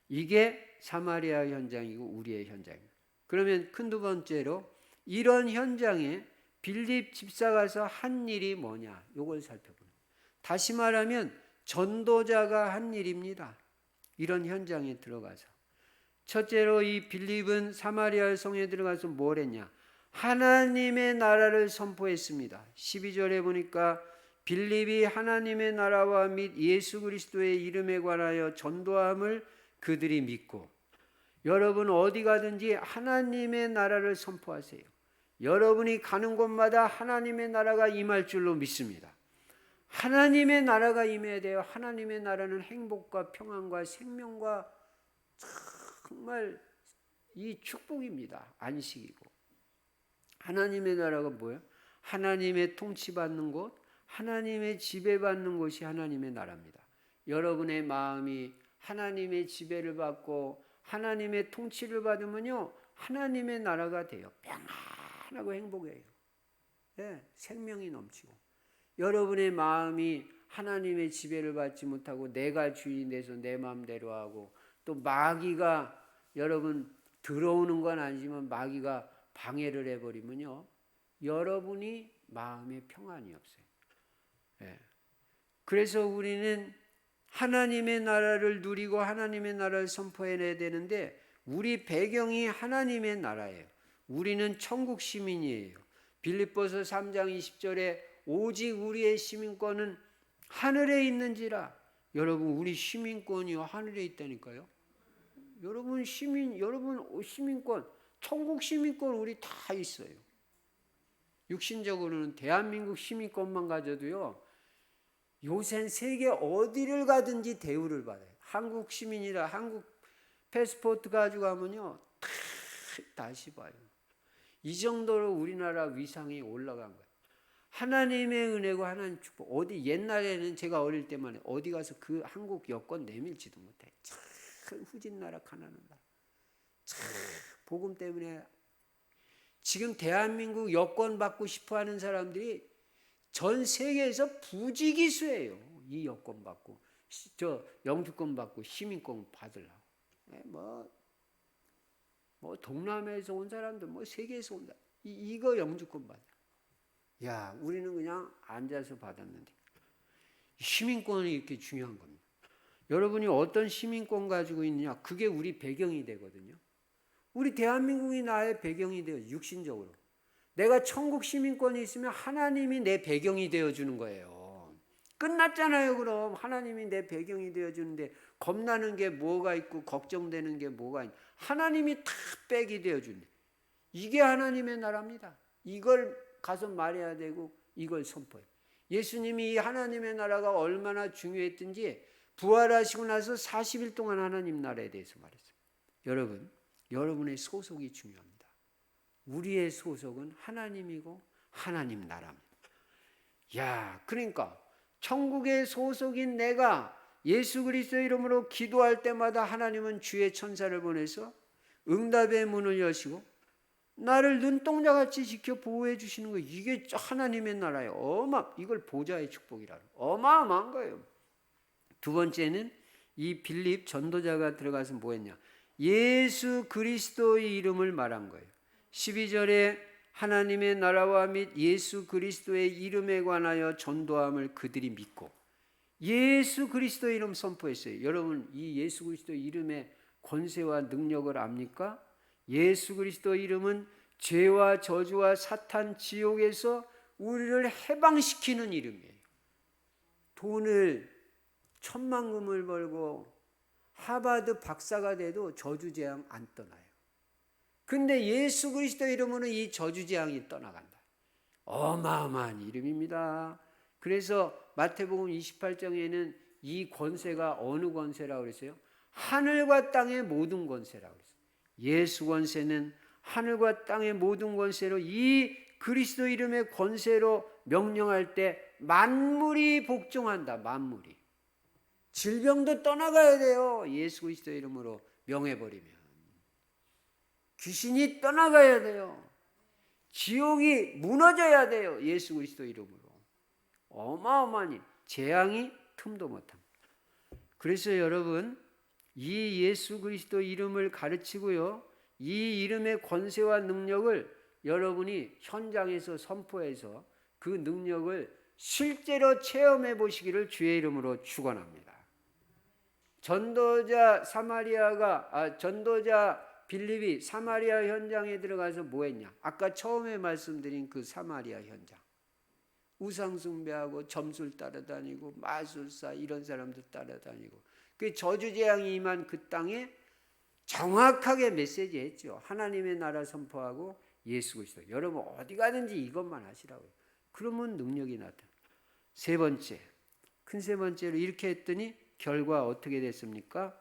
이게 사마리아 현장이고 우리의 현장입니다. 그러면 큰 두 번째로 이런 현장에 빌립 집사가 서 한 일이 뭐냐? 이걸 살펴보는. 다시 말하면 전도자가 한 일입니다. 이런 현장에 들어가서. 첫째로 이 빌립은 사마리아 성에 들어가서 뭘 했냐? 하나님의 나라를 선포했습니다. 12절에 보니까 빌립이 하나님의 나라와 및 예수 그리스도의 이름에 관하여 전도함을 그들이 믿고. 여러분 어디 가든지 하나님의 나라를 선포하세요. 여러분이 가는 곳마다 하나님의 나라가 임할 줄로 믿습니다. 하나님의 나라가 임해야 돼요. 하나님의 나라는 행복과 평안과 생명과 정말 이 축복입니다. 안식이고. 하나님의 나라가 뭐예요? 하나님의 통치받는 곳, 하나님의 지배받는 곳이 하나님의 나라입니다. 여러분의 마음이 하나님의 지배를 받고 하나님의 통치를 받으면요, 하나님의 나라가 돼요. 평안하고 행복해요. 네, 생명이 넘치고. 여러분의 마음이 하나님의 지배를 받지 못하고 내가 주인이 돼서 내 마음대로 하고 또 마귀가 여러분 들어오는 건 아니지만 마귀가 방해를 해버리면요, 여러분이 마음에 평안이 없어요. 네. 그래서 우리는 하나님의 나라를 누리고 하나님의 나라를 선포해내야 되는데 우리 배경이 하나님의 나라예요. 우리는 천국 시민이에요. 빌립보서 3장 20절에 오직 우리의 시민권은 하늘에 있는지라. 여러분 우리 시민권이요 하늘에 있다니까요. 여러분 시민권, 천국 시민권 우리 다 있어요. 육신적으로는 대한민국 시민권만 가져도요, 요새는 세계 어디를 가든지 대우를 받아요. 한국 시민이라 한국 패스포트 가지고 가면요 다시 봐요. 이 정도로 우리나라 위상이 올라간 거예요. 하나님의 은혜고 하나님 축복. 어디 옛날에는 제가 어릴 때만 해 어디 가서 그 한국 여권 내밀지도 못해. 참 후진 나라 가난한 나라. 참 복음 때문에 지금 대한민국 여권 받고 싶어하는 사람들이 전 세계에서 부지기수예요. 이 여권 받고 저 영주권 받고 시민권 받으려고. 뭐 동남아에서 온 사람들, 뭐 세계에서 온다. 이거 영주권 받아. 야, 우리는 그냥 앉아서 받았는데 시민권이 이렇게 중요한 겁니다. 여러분이 어떤 시민권 가지고 있느냐, 그게 우리 배경이 되거든요. 우리 대한민국이 나의 배경이 되어 육신적으로. 내가 천국 시민권이 있으면 하나님이 내 배경이 되어주는 거예요. 끝났잖아요. 그럼 하나님이 내 배경이 되어주는데 겁나는 게 뭐가 있고 걱정되는 게 뭐가 있고 하나님이 다 백이 되어주는데 이게 하나님의 나라입니다. 이걸 가서 말해야 되고 이걸 선포해. 예수님이 이 하나님의 나라가 얼마나 중요했든지 부활하시고 나서 40일 동안 하나님 나라에 대해서 말했어요. 여러분, 여러분의 소속이 중요합니다. 우리의 소속은 하나님이고 하나님 나라입니다. 야, 그러니까 천국의 소속인 내가 예수 그리스도 이름으로 기도할 때마다 하나님은 주의 천사를 보내서 응답의 문을 여시고 나를 눈동자같이 지켜 보호해 주시는 거예요. 이게 하나님의 나라예요. 이걸 보좌의 축복이라고. 어마어마한 거예요. 두 번째는 이 빌립 전도자가 들어가서 뭐 했냐? 예수 그리스도의 이름을 말한 거예요. 12절에 하나님의 나라와 및 예수 그리스도의 이름에 관하여 전도함을 그들이 믿고 예수 그리스도의 이름 선포했어요. 여러분 이 예수 그리스도의 이름의 권세와 능력을 압니까? 예수 그리스도의 이름은 죄와 저주와 사탄 지옥에서 우리를 해방시키는 이름이에요. 돈을 천만금을 벌고 하버드 박사가 돼도 저주재앙 안 떠나요. 근데 예수 그리스도의 이름으로 이 저주재앙이 떠나간다. 어마어마한 이름입니다. 그래서 마태복음 28장에는 이 권세가 어느 권세라고 그랬어요? 하늘과 땅의 모든 권세라고 그랬어요. 예수 권세는 하늘과 땅의 모든 권세로 이 그리스도 이름의 권세로 명령할 때 만물이 복종한다. 만물이. 질병도 떠나가야 돼요. 예수 그리스도 이름으로 명해버리면. 귀신이 떠나가야 돼요. 지옥이 무너져야 돼요. 예수 그리스도 이름으로. 어마어마하니 재앙이 틈도 못합니다. 그래서 여러분 이 예수 그리스도 이름을 가르치고요. 이 이름의 권세와 능력을 여러분이 현장에서 선포해서 그 능력을 실제로 체험해 보시기를 주의 이름으로 축원합니다. 전도자 빌립이 사마리아 현장에 들어가서 뭐 했냐? 아까 처음에 말씀드린 그 사마리아 현장. 우상 숭배하고 점술 따라다니고 마술사 이런 사람들 따라다니고 그 저주 재앙이 임한 그 땅에 정확하게 메시지 했죠. 하나님의 나라 선포하고 예수 그리스도. 여러분 어디 가든지 이것만 하시라고요. 그러면 능력이 나타나. 세 번째, 큰 세 번째로 이렇게 했더니 결과 어떻게 됐습니까?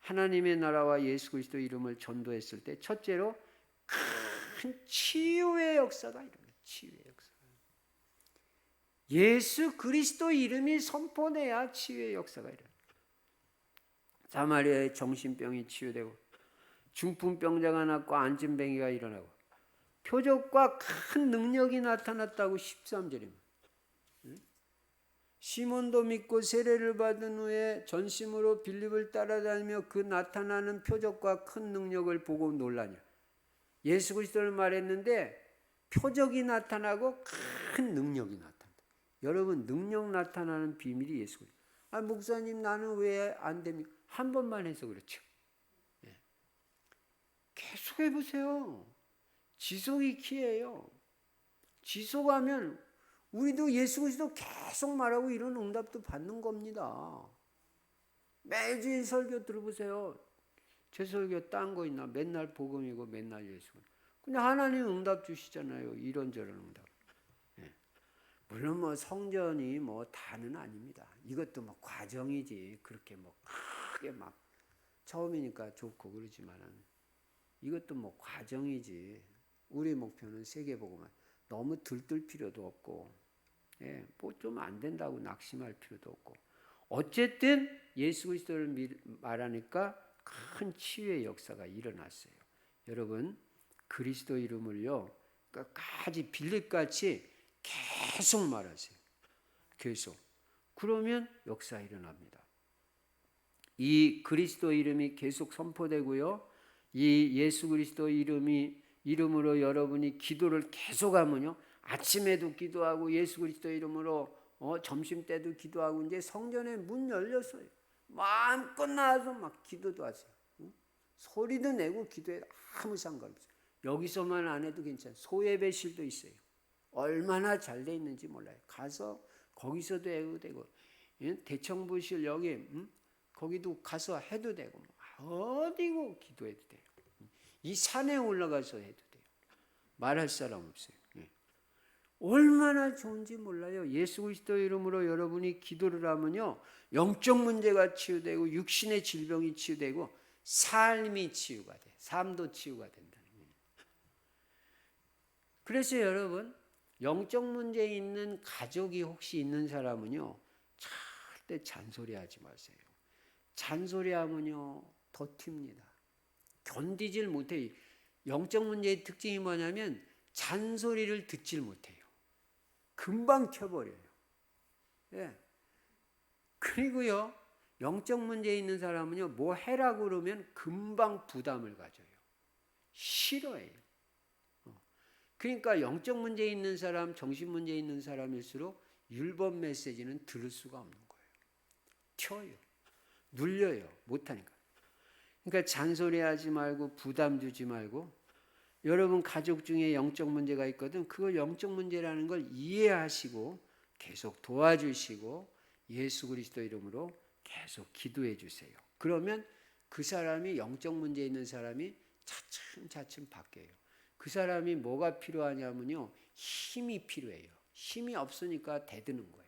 하나님의 나라와 예수 그리스도 이름을 전도했을 때 첫째로 큰 치유의 역사가 일어나요. 치유의 역사. 예수 그리스도 이름이 선포돼야 치유의 역사가 일어나요. 사마리아의 정신병이 치유되고 중풍병자가 낫고 안진뱅이가 일어나고 표적과 큰 능력이 나타났다고 13절입니다. 시몬도 믿고 세례를 받은 후에 전심으로 빌립을 따라다니며 그 나타나는 표적과 큰 능력을 보고 놀라냐. 예수 그리스도를 말했는데 표적이 나타나고 큰 능력이 나타난다. 여러분 능력 나타나는 비밀이 예수 그리스도. 목사님 나는 왜 안 됩니까? 한 번만 해서 그렇죠. 계속 해보세요. 지속이 키예요. 지속하면 우리도 예수 그리스도 계속 말하고 이런 응답도 받는 겁니다. 매주일 설교 들어보세요. 제 설교 딴 거 있나? 맨날 복음이고 맨날 예수. 근데 하나님 응답 주시잖아요. 이런저런 응답. 물론 뭐 성전이 뭐 다는 아닙니다. 이것도 뭐 과정이지. 그렇게 뭐 크게 막 처음이니까 좋고 그러지만은 이것도 뭐 과정이지. 우리 목표는 세계복음만. 너무 들뜰 필요도 없고, 뭐 좀 안 된다고 낙심할 필요도 없고. 어쨌든 예수 그리스도를 말하니까 큰 치유의 역사가 일어났어요. 여러분 그리스도 이름을요 끝까지 빌립같이 계속 말하세요. 계속. 그러면 역사 일어납니다. 이 그리스도 이름이 계속 선포되고요. 이 예수 그리스도 이름으로 여러분이 기도를 계속하면요. 아침에도 기도하고 예수 그리스도 이름으로 점심 때도 기도하고 이제 성전에 문 열렸어요. 마음껏 나와서 막 기도도 하세요. 소리도 내고 기도해도 아무 상관없어요. 여기서만 안 해도 괜찮아요. 소예배실도 있어요. 얼마나 잘 돼 있는지 몰라요. 가서 거기서도 해도 되고 대청부실 여기 거기도 가서 해도 되고 어디고 기도해도 돼요. 이 산에 올라가서 해도 돼요. 말할 사람 없어요. 얼마나 좋은지 몰라요. 예수 그리스도 이름으로 여러분이 기도를 하면요. 영적 문제가 치유되고 육신의 질병이 치유되고 삶이 치유가 돼. 삶도 치유가 된다는 거예요. 그래서 여러분 영적 문제 있는 가족이 혹시 있는 사람은요. 절대 잔소리하지 마세요. 잔소리하면요. 더 튑니다. 견디질 못해요. 영적 문제의 특징이 뭐냐면 잔소리를 듣질 못해요. 금방 켜버려요. 그리고요. 영적 문제 있는 사람은요. 뭐 해라고 그러면 금방 부담을 가져요. 싫어해요. 그러니까 영적 문제 있는 사람, 정신 문제 있는 사람일수록 율법 메시지는 들을 수가 없는 거예요. 튀어요. 눌려요. 못하니까. 그러니까 잔소리하지 말고 부담 주지 말고 여러분 가족 중에 영적 문제가 있거든. 그걸 영적 문제라는 걸 이해하시고 계속 도와주시고 예수 그리스도 이름으로 계속 기도해 주세요. 그러면 그 사람이 영적 문제 있는 사람이 차츰차츰 바뀌어요. 그 사람이 뭐가 필요하냐면요. 힘이 필요해요. 힘이 없으니까 대드는 거예요.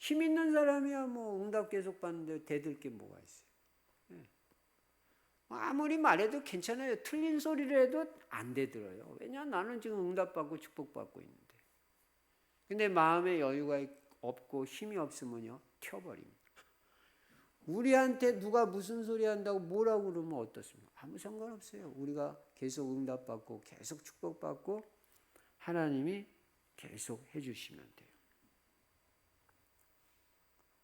힘 있는 사람이야 뭐 응답 계속 받는데 대들 게 뭐가 있어요. 예. 아무리 말해도 괜찮아요. 틀린 소리를 해도 안 되더라요. 왜냐 나는 지금 응답받고 축복받고 있는데. 근데 마음에 여유가 없고 힘이 없으면요 튀어버립니다. 우리한테 누가 무슨 소리 한다고 뭐라고 그러면 어떻습니까? 아무 상관없어요. 우리가 계속 응답받고 계속 축복받고 하나님이 계속 해주시면 돼요.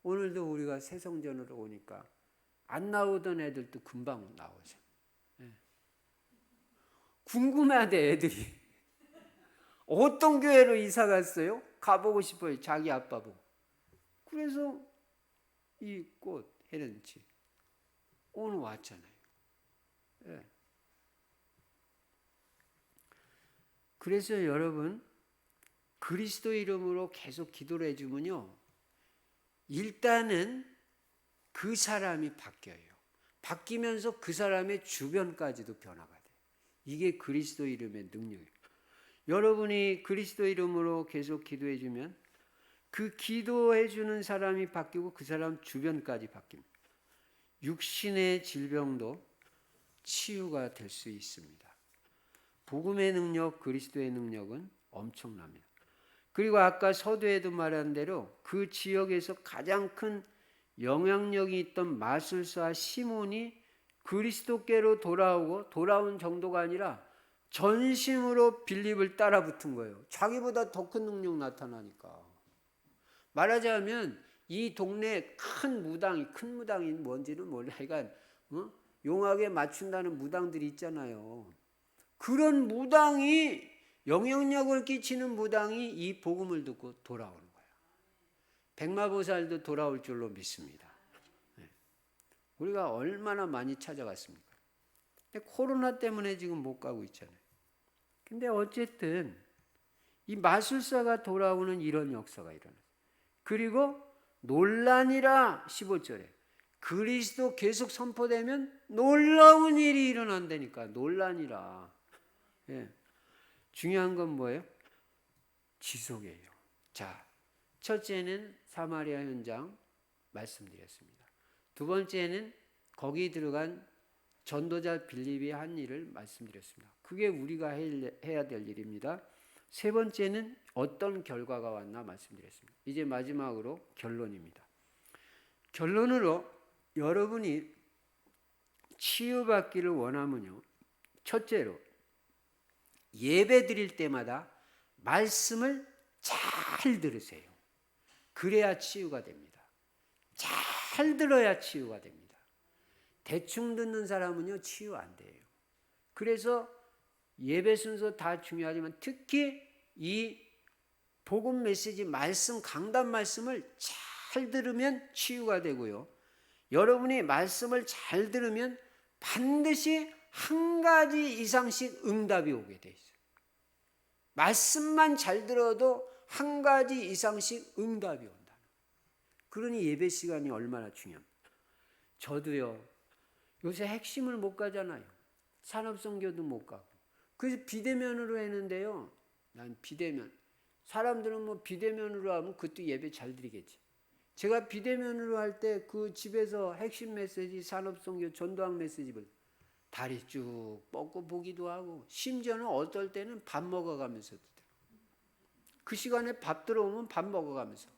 오늘도 우리가 새성전으로 오니까 안 나오던 애들도 금방 나오죠. 네. 궁금해하대 애들이. 어떤 교회로 이사 갔어요? 가보고 싶어요. 자기 아빠 보고. 그래서 이 꽃 헤렌치 오늘 왔잖아요. 네. 그래서 여러분 그리스도 이름으로 계속 기도를 해주면요. 일단은 그 사람이 바뀌어요. 바뀌면서 그 사람의 주변까지도 변화가 돼요. 이게 그리스도 이름의 능력이에요. 여러분이 그리스도 이름으로 계속 기도해주면 그 기도해주는 사람이 바뀌고 그 사람 주변까지 바뀝니다. 육신의 질병도 치유가 될 수 있습니다. 복음의 능력, 그리스도의 능력은 엄청납니다. 그리고 아까 서두에도 말한 대로 그 지역에서 가장 큰 영향력이 있던 마술사 시몬이 그리스도께로 돌아온 정도가 아니라 전심으로 빌립을 따라 붙은 거예요. 자기보다 더 큰 능력 나타나니까. 말하자면 이 동네에 큰 무당이 뭔지는 몰라. 그러니까 용하게 맞춘다는 무당들이 있잖아요. 그런 무당이 영향력을 끼치는 무당이 이 복음을 듣고 돌아오는 거예요. 백마보살도 돌아올 줄로 믿습니다. 우리가 얼마나 많이 찾아갔습니까? 근데 코로나 때문에 지금 못 가고 있잖아요. 근데 어쨌든 이 마술사가 돌아오는 이런 역사가 일어났어요. 그리고 논란이라 15절에 그리스도 계속 선포되면 놀라운 일이 일어난다니까. 논란이라. 예. 중요한 건 뭐예요? 지속이에요. 자, 첫째는 사마리아 현장 말씀드렸습니다. 두 번째는 거기 들어간 전도자 빌립이 한 일을 말씀드렸습니다. 그게 우리가 해야 될 일입니다. 세 번째는 어떤 결과가 왔나 말씀드렸습니다. 이제 마지막으로 결론입니다. 결론으로 여러분이 치유받기를 원하면요. 첫째로 예배 드릴 때마다 말씀을 잘 들으세요. 그래야 치유가 됩니다. 잘 들어야 치유가 됩니다. 대충 듣는 사람은요 치유 안 돼요. 그래서 예배 순서 다 중요하지만 특히 이 복음 메시지 말씀 강단 말씀을 잘 들으면 치유가 되고요. 여러분이 말씀을 잘 들으면 반드시 한 가지 이상씩 응답이 오게 돼 있어요. 말씀만 잘 들어도 한 가지 이상씩 응답이 온다. 그러니 예배 시간이 얼마나 중요합니까? 저도요. 요새 핵심을 못 가잖아요. 산업선교도 못 가고. 그래서 비대면으로 했는데요. 난 비대면. 사람들은 뭐 비대면으로 하면 그것도 예배 잘 드리겠지. 제가 비대면으로 할 때 그 집에서 핵심 메시지, 산업선교, 전도학 메시지를 다리 쭉 뻗고 보기도 하고 심지어는 어떨 때는 밥 먹어가면서도 돼요. 그 시간에 밥 들어오면 밥 먹어가면서.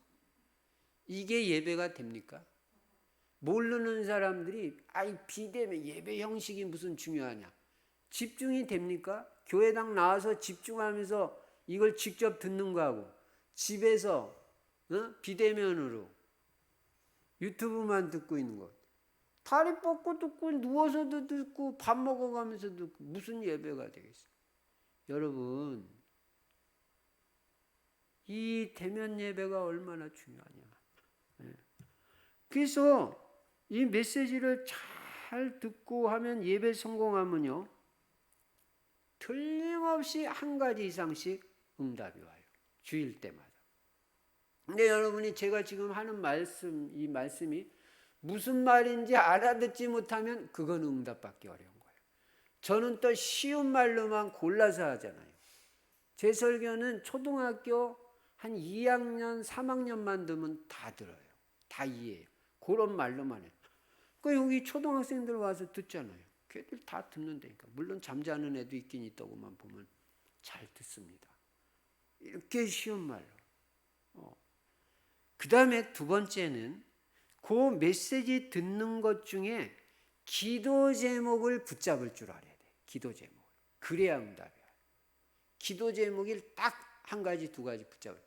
이게 예배가 됩니까? 모르는 사람들이 비대면 예배 형식이 무슨 중요하냐. 집중이 됩니까? 교회당 나와서 집중하면서 이걸 직접 듣는 거하고 집에서 비대면으로 유튜브만 듣고 있는 것. 다리 뻗고 듣고 누워서도 듣고 밥 먹어가면서 듣고 무슨 예배가 되겠어요? 여러분 이 대면 예배가 얼마나 중요하냐. 그래서 이 메시지를 잘 듣고 하면 예배 성공하면요 틀림없이 한 가지 이상씩 응답이 와요. 주일 때마다. 근데 여러분이 제가 지금 하는 말씀, 이 말씀이 무슨 말인지 알아듣지 못하면 그건 응답받기 어려운 거예요. 저는 또 쉬운 말로만 골라서 하잖아요. 제 설교는 초등학교 한 2학년, 3학년만 되면 다 들어요. 다 이해해요. 그런 말로만 해요. 그러니까 여기 초등학생들 와서 듣잖아요. 걔들 다 듣는다니까. 물론 잠자는 애도 있긴 있다고만 보면 잘 듣습니다. 이렇게 쉬운 말로. 그 다음에 두 번째는 그 메시지 듣는 것 중에 기도 제목을 붙잡을 줄 알아야 돼. 기도 제목을. 그래야 응답이야. 기도 제목을 딱 한 가지, 두 가지 붙잡을.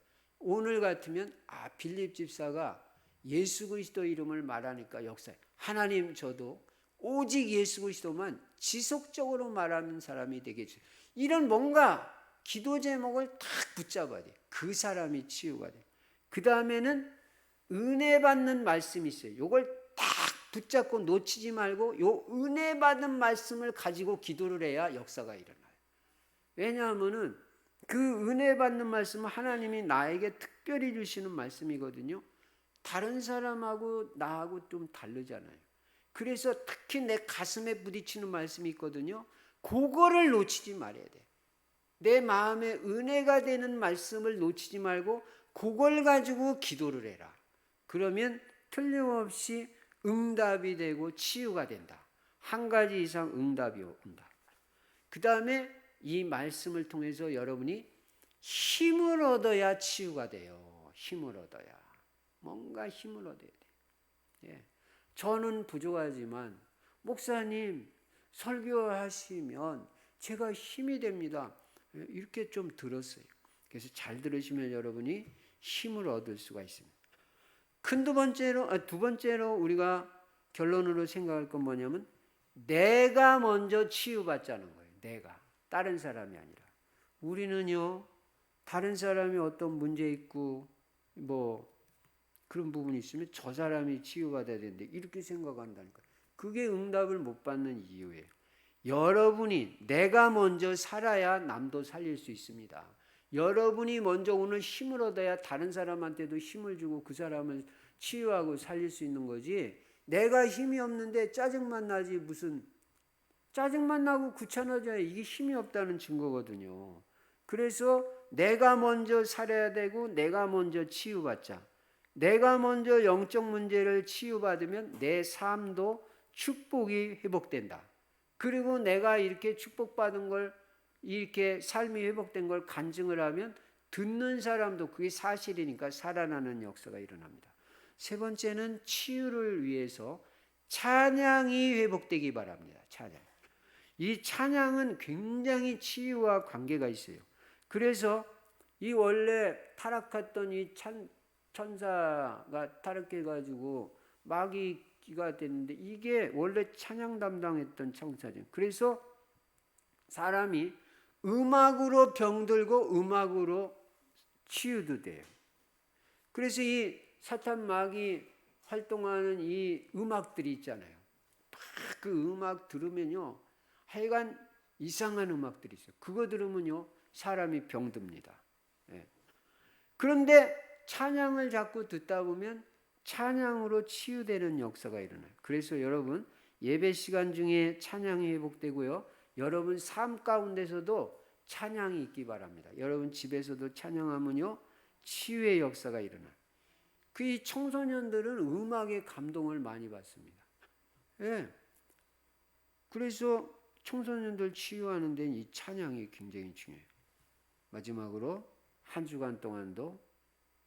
오늘 같으면 빌립 집사가 예수 그리스도 이름을 말하니까 역사에 하나님 저도 오직 예수 그리스도만 지속적으로 말하는 사람이 되겠죠. 이런 뭔가 기도 제목을 딱 붙잡아야 돼. 그 사람이 치유가 돼. 그 다음에는 은혜 받는 말씀이 있어요. 이걸 딱 붙잡고 놓치지 말고 요 은혜 받은 말씀을 가지고 기도를 해야 역사가 일어나요. 왜냐하면은 그 은혜 받는 말씀은 하나님이 나에게 특별히 주시는 말씀이거든요. 다른 사람하고 나하고 좀 다르잖아요. 그래서 특히 내 가슴에 부딪히는 말씀이 있거든요. 그거를 놓치지 말아야 돼. 내 마음에 은혜가 되는 말씀을 놓치지 말고 그걸 가지고 기도를 해라. 그러면 틀림없이 응답이 되고 치유가 된다. 한 가지 이상 응답이 온다. 그 다음에 이 말씀을 통해서 여러분이 힘을 얻어야 치유가 돼요. 힘을 얻어야. 뭔가 힘을 얻어야 돼요. 예. 저는 부족하지만 목사님 설교하시면 제가 힘이 됩니다. 이렇게 좀 들었어요. 그래서 잘 들으시면 여러분이 힘을 얻을 수가 있습니다. 두 번째로 우리가 결론으로 생각할 건 뭐냐면 내가 먼저 치유받자는 거예요. 내가. 다른 사람이 아니라. 우리는요. 다른 사람이 어떤 문제 있고 그런 부분이 있으면 저 사람이 치유받아야 되는데 이렇게 생각한다니까. 그게 응답을 못 받는 이유예요. 여러분이 내가 먼저 살아야 남도 살릴 수 있습니다. 여러분이 먼저 오늘 힘을 얻어야 다른 사람한테도 힘을 주고 그 사람을 치유하고 살릴 수 있는 거지. 내가 힘이 없는데 짜증만 나지 무슨 짜증만 나고 귀찮아져야 이게 힘이 없다는 증거거든요. 그래서 내가 먼저 살아야 되고 내가 먼저 치유받자. 내가 먼저 영적 문제를 치유받으면 내 삶도 축복이 회복된다. 그리고 내가 이렇게 축복받은 걸 이렇게 삶이 회복된 걸 간증을 하면 듣는 사람도 그게 사실이니까 살아나는 역사가 일어납니다. 세 번째는 치유를 위해서 찬양이 회복되기 바랍니다. 찬양. 이 찬양은 굉장히 치유와 관계가 있어요. 그래서 이 원래 타락했던 이 천사가 타락해가지고 마귀가 됐는데 이게 원래 찬양 담당했던 천사죠. 그래서 사람이 음악으로 병들고 음악으로 치유도 돼요. 그래서 이 사탄 마귀 활동하는 이 음악들이 있잖아요. 그 음악 들으면요. 하여간 이상한 음악들이 있어요. 그거 들으면요. 사람이 병듭니다. 예. 그런데 찬양을 자꾸 듣다 보면 찬양으로 치유되는 역사가 일어나요. 그래서 여러분 예배 시간 중에 찬양이 회복되고요. 여러분 삶 가운데서도 찬양이 있기 바랍니다. 여러분 집에서도 찬양하면요. 치유의 역사가 일어나요. 그 청소년들은 음악에 감동을 많이 받습니다. 예. 그래서 청소년들 치유하는 데는 이 찬양이 굉장히 중요해요. 마지막으로 한 주간 동안도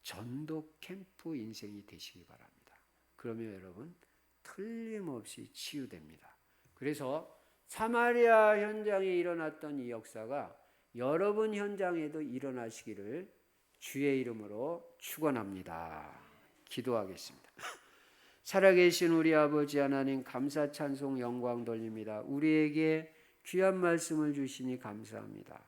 전도 캠프 인생이 되시기 바랍니다. 그러면 여러분 틀림없이 치유됩니다. 그래서 사마리아 현장에 일어났던 이 역사가 여러분 현장에도 일어나시기를 주의 이름으로 축원합니다. 기도하겠습니다. 살아계신 우리 아버지 하나님 감사 찬송 영광 돌립니다. 우리에게 귀한 말씀을 주시니 감사합니다.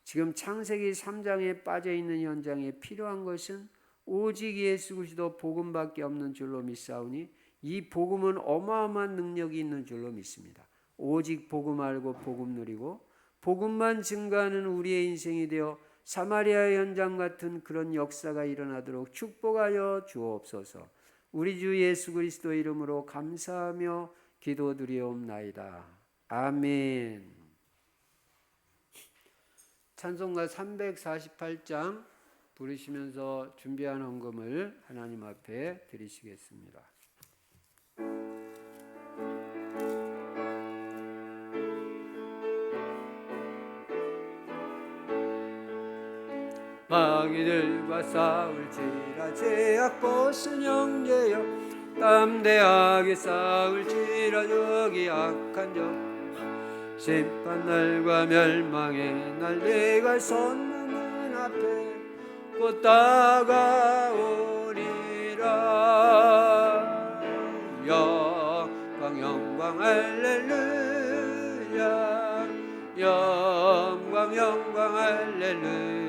지금 창세기 3장에 빠져있는 현장에 필요한 것은 오직 예수 그리스도 복음밖에 없는 줄로 믿사오니 이 복음은 어마어마한 능력이 있는 줄로 믿습니다. 오직 복음 알고 복음 누리고 복음만 증가하는 우리의 인생이 되어 사마리아 현장 같은 그런 역사가 일어나도록 축복하여 주옵소서. 우리 주 예수 그리스도 이름으로 감사하며 기도드리옵나이다. 아멘. 찬송가 348장 부르시면서 준비한 헌금을 하나님 앞에 드리시겠습니다. 마귀들과 싸울지라 죄악 벗은 형제여 담대하게 싸울지라 저기 악한 적 심판날과 멸망의 날 내가 섰는 문 앞에 곧 다가오리라. 영광 영광 할렐루야 영광 영광 할렐루야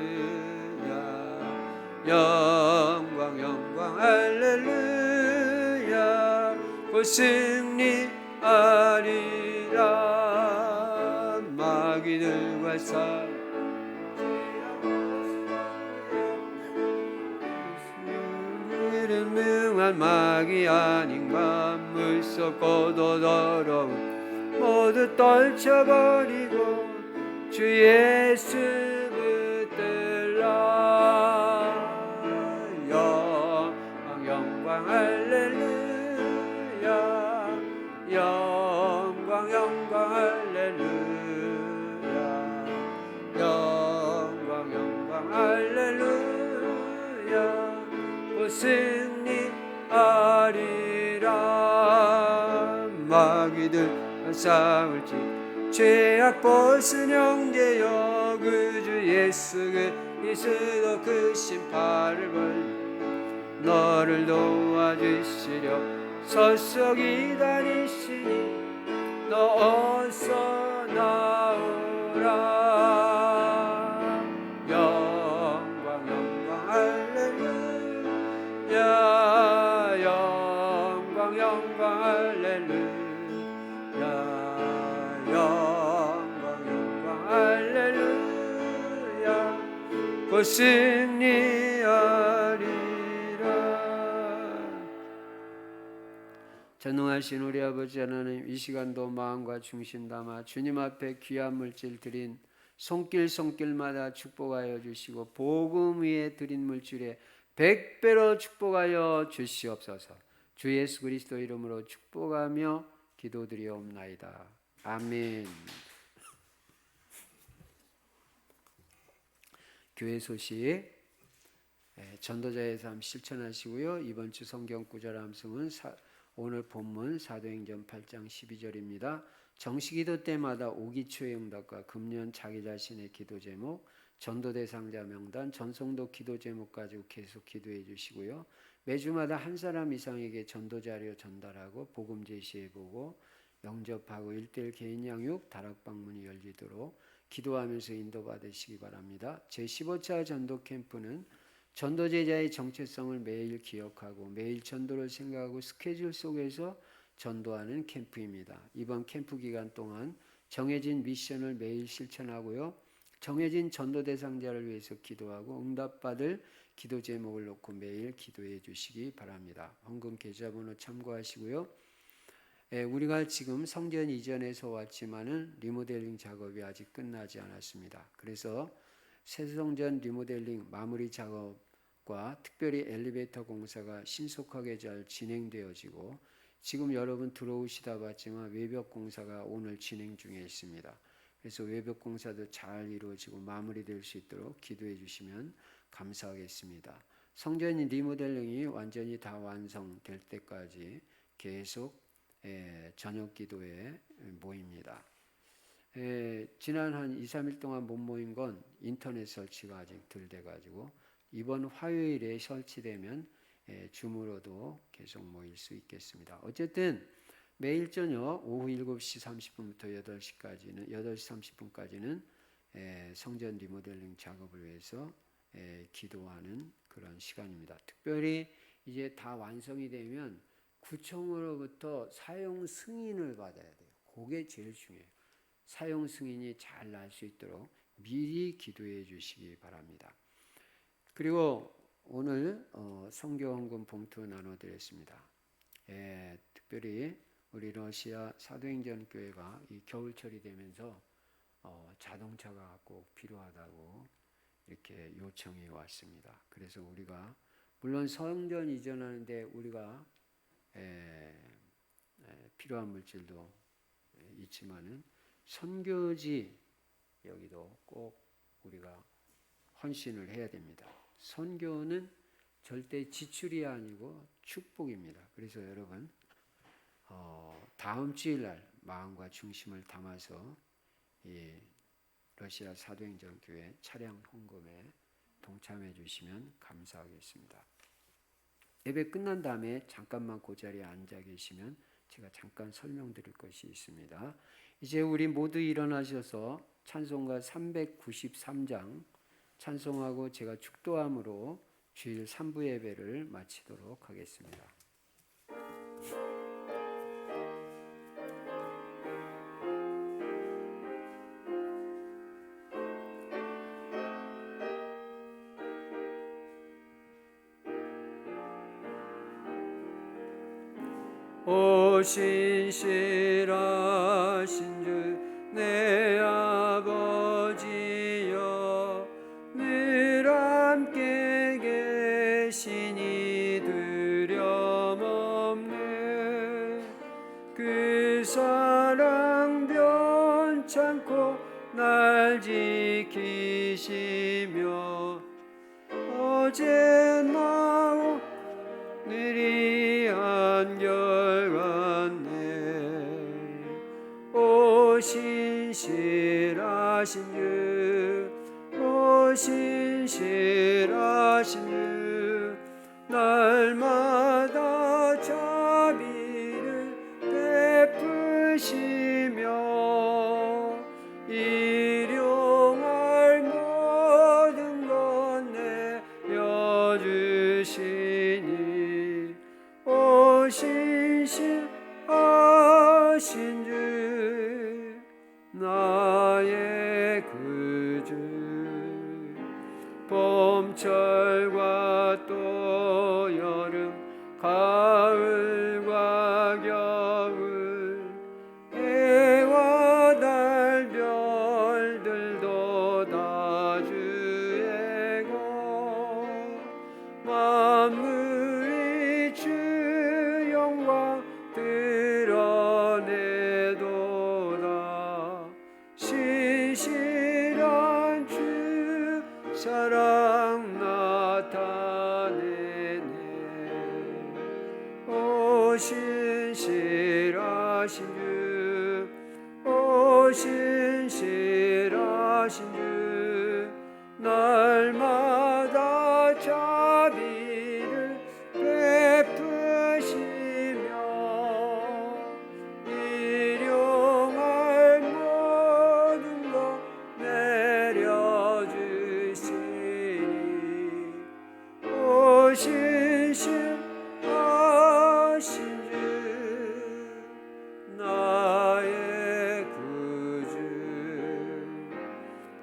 영광 영광 할렐루야 곧 승리하리라. 마귀들과 싸울 능한 마귀 아닌가 물속고도 더러운 모두 떨쳐버리고 주 예수 붙들라. 영광 영광 할렐루야 영광 영광 할렐루야 영광 영광 할렐루야 곧 승리하리라. 마귀들 싸울지 죄악 벗은 형제여 그 주 예수 그리스도 그 심판을 벌 너를 도와주시려 서석이 다니시니 너 어서 나오라. 영광 영광 할렐루야 영광 영광 할렐루야 영광 영광 할렐루야 곧 승리하리라. 전능하신 우리 아버지 하나님, 이 시간도 마음과 중심 담아 주님 앞에 귀한 물질 드린 손길마다 축복하여 주시고 복음 위에 드린 물질에 100배로 축복하여 주시옵소서. 주 예수 그리스도 이름으로 축복하며 기도드리옵나이다. 아멘. 교회 소식, 전도자의 삶 실천하시고요. 이번 주 성경 구절 암송은 오늘 본문 사도행전 8장 12절입니다. 정시기도 때마다 오기초의 응답과 금년 자기 자신의 기도 제목, 전도 대상자 명단, 전성도 기도 제목 가지고 계속 기도해 주시고요. 매주마다 한 사람 이상에게 전도 자료 전달하고 복음 제시해보고 영접하고 1:1 개인 양육 다락방문이 열리도록 기도하면서 인도받으시기 바랍니다. 제15차 전도 캠프는 전도 제자의 정체성을 매일 기억하고 매일 전도를 생각하고 스케줄 속에서 전도하는 캠프입니다. 이번 캠프 기간 동안 정해진 미션을 매일 실천하고요. 정해진 전도 대상자를 위해서 기도하고 응답받을 기도 제목을 놓고 매일 기도해 주시기 바랍니다. 헌금 계좌번호 참고하시고요. 우리가 지금 성전 이전에서 왔지만은 리모델링 작업이 아직 끝나지 않았습니다. 그래서 새 성전 리모델링 마무리 작업과 특별히 엘리베이터 공사가 신속하게 잘 진행되어지고 지금 여러분 들어오시다 봤지만 외벽 공사가 오늘 진행 중에 있습니다. 그래서 외벽 공사도 잘 이루어지고 마무리될 수 있도록 기도해 주시면 감사하겠습니다. 성전 리모델링이 완전히 다 완성될 때까지 계속 저녁 기도에 모입니다. 지난 한 2, 3일 동안 못 모인 건 인터넷 설치가 아직 덜 돼가지고 이번 화요일에 설치되면 줌으로도 계속 모일 수 있겠습니다. 어쨌든 매일 저녁 오후 7시 30분부터 8시 30분까지는 성전 리모델링 작업을 위해서 기도하는 그런 시간입니다. 특별히 이제 다 완성이 되면 구청으로부터 사용 승인을 받아야 돼요. 그게 제일 중요해요. 사용 승인이 잘 날 수 있도록 미리 기도해 주시기 바랍니다. 그리고 오늘 성교헌금 봉투 나눠드렸습니다. 특별히 우리 러시아 사도행전 교회가 이 겨울철이 되면서 자동차가 꼭 필요하다고 이렇게 요청이 왔습니다. 그래서 우리가 물론 성전 이전하는데 우리가 필요한 물질도 있지만은 선교지 여기도 꼭 우리가 헌신을 해야 됩니다. 선교는 절대 지출이 아니고 축복입니다. 그래서 여러분 다음 주일날 마음과 중심을 담아서 이 러시아 사도행전 교회 차량 헌금에 동참해 주시면 감사하겠습니다. 예배 끝난 다음에 잠깐만 그 자리에 앉아 계시면 제가 잠깐 설명드릴 것이 있습니다. 이제 우리 모두 일어나셔서 찬송가 393장 찬송하고 제가 축도함으로 주일 3부 예배를 마치도록 하겠습니다. 오 신실하신 주 내 아버지여 늘 함께 계시니 두려움없네 그 사랑 변찮고 날 지키시며 어제나 오늘이 한결같네 오 신실하신 주 오 신실하신 주 날마다 자비를 베푸시며 일용할 모든 것 내려주시니 오 신실하신 주 나의 구주 봄철과 또 여름 가을과 겨울 해와 달 별들도 다 주의 것 만물이 주 영광 드러내도다 신실한 주 사랑 나타내네 오 신실하신 주 오 신실하신 주 날마다 자비를 베푸시며 일용할 모든 것 내려주시니 오 신실하신 주 나의 구주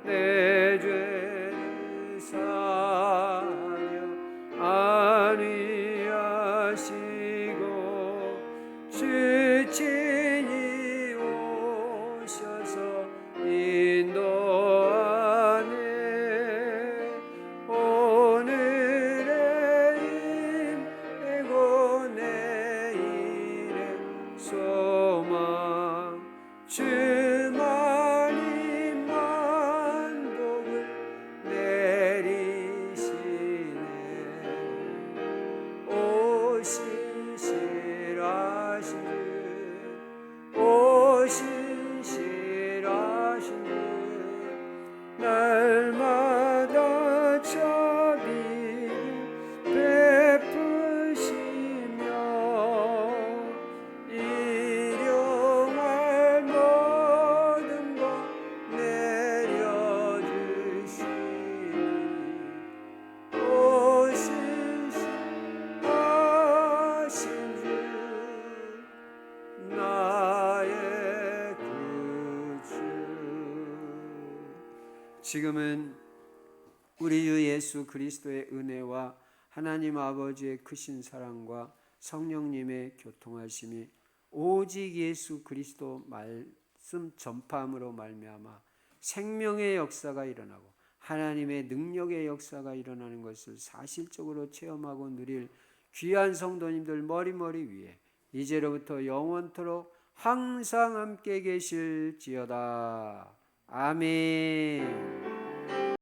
내 죄를 사하여 안위하시고 주 친히 오셔서 인도하네 오늘의 힘내고 내일의 소망 주만이 만복을 내리시네 오 신실하신 주 오 신실하신 주 날마다 자비를 베푸시며 일용할 모든 것 내려주시니 오 신실하신 주 나의 구주 지금은 우리 주 예수 그리스도의 은혜와 하나님 아버지의 크신 사랑과 성령님의 교통하심이 오직 예수 그리스도 말씀 전파함으로 말미암아 생명의 역사가 일어나고 하나님의 능력의 역사가 일어나는 것을 사실적으로 체험하고 누릴 귀한 성도님들 머리머리 위에 이제로부터 영원토록 항상 함께 계실지어다. 아멘.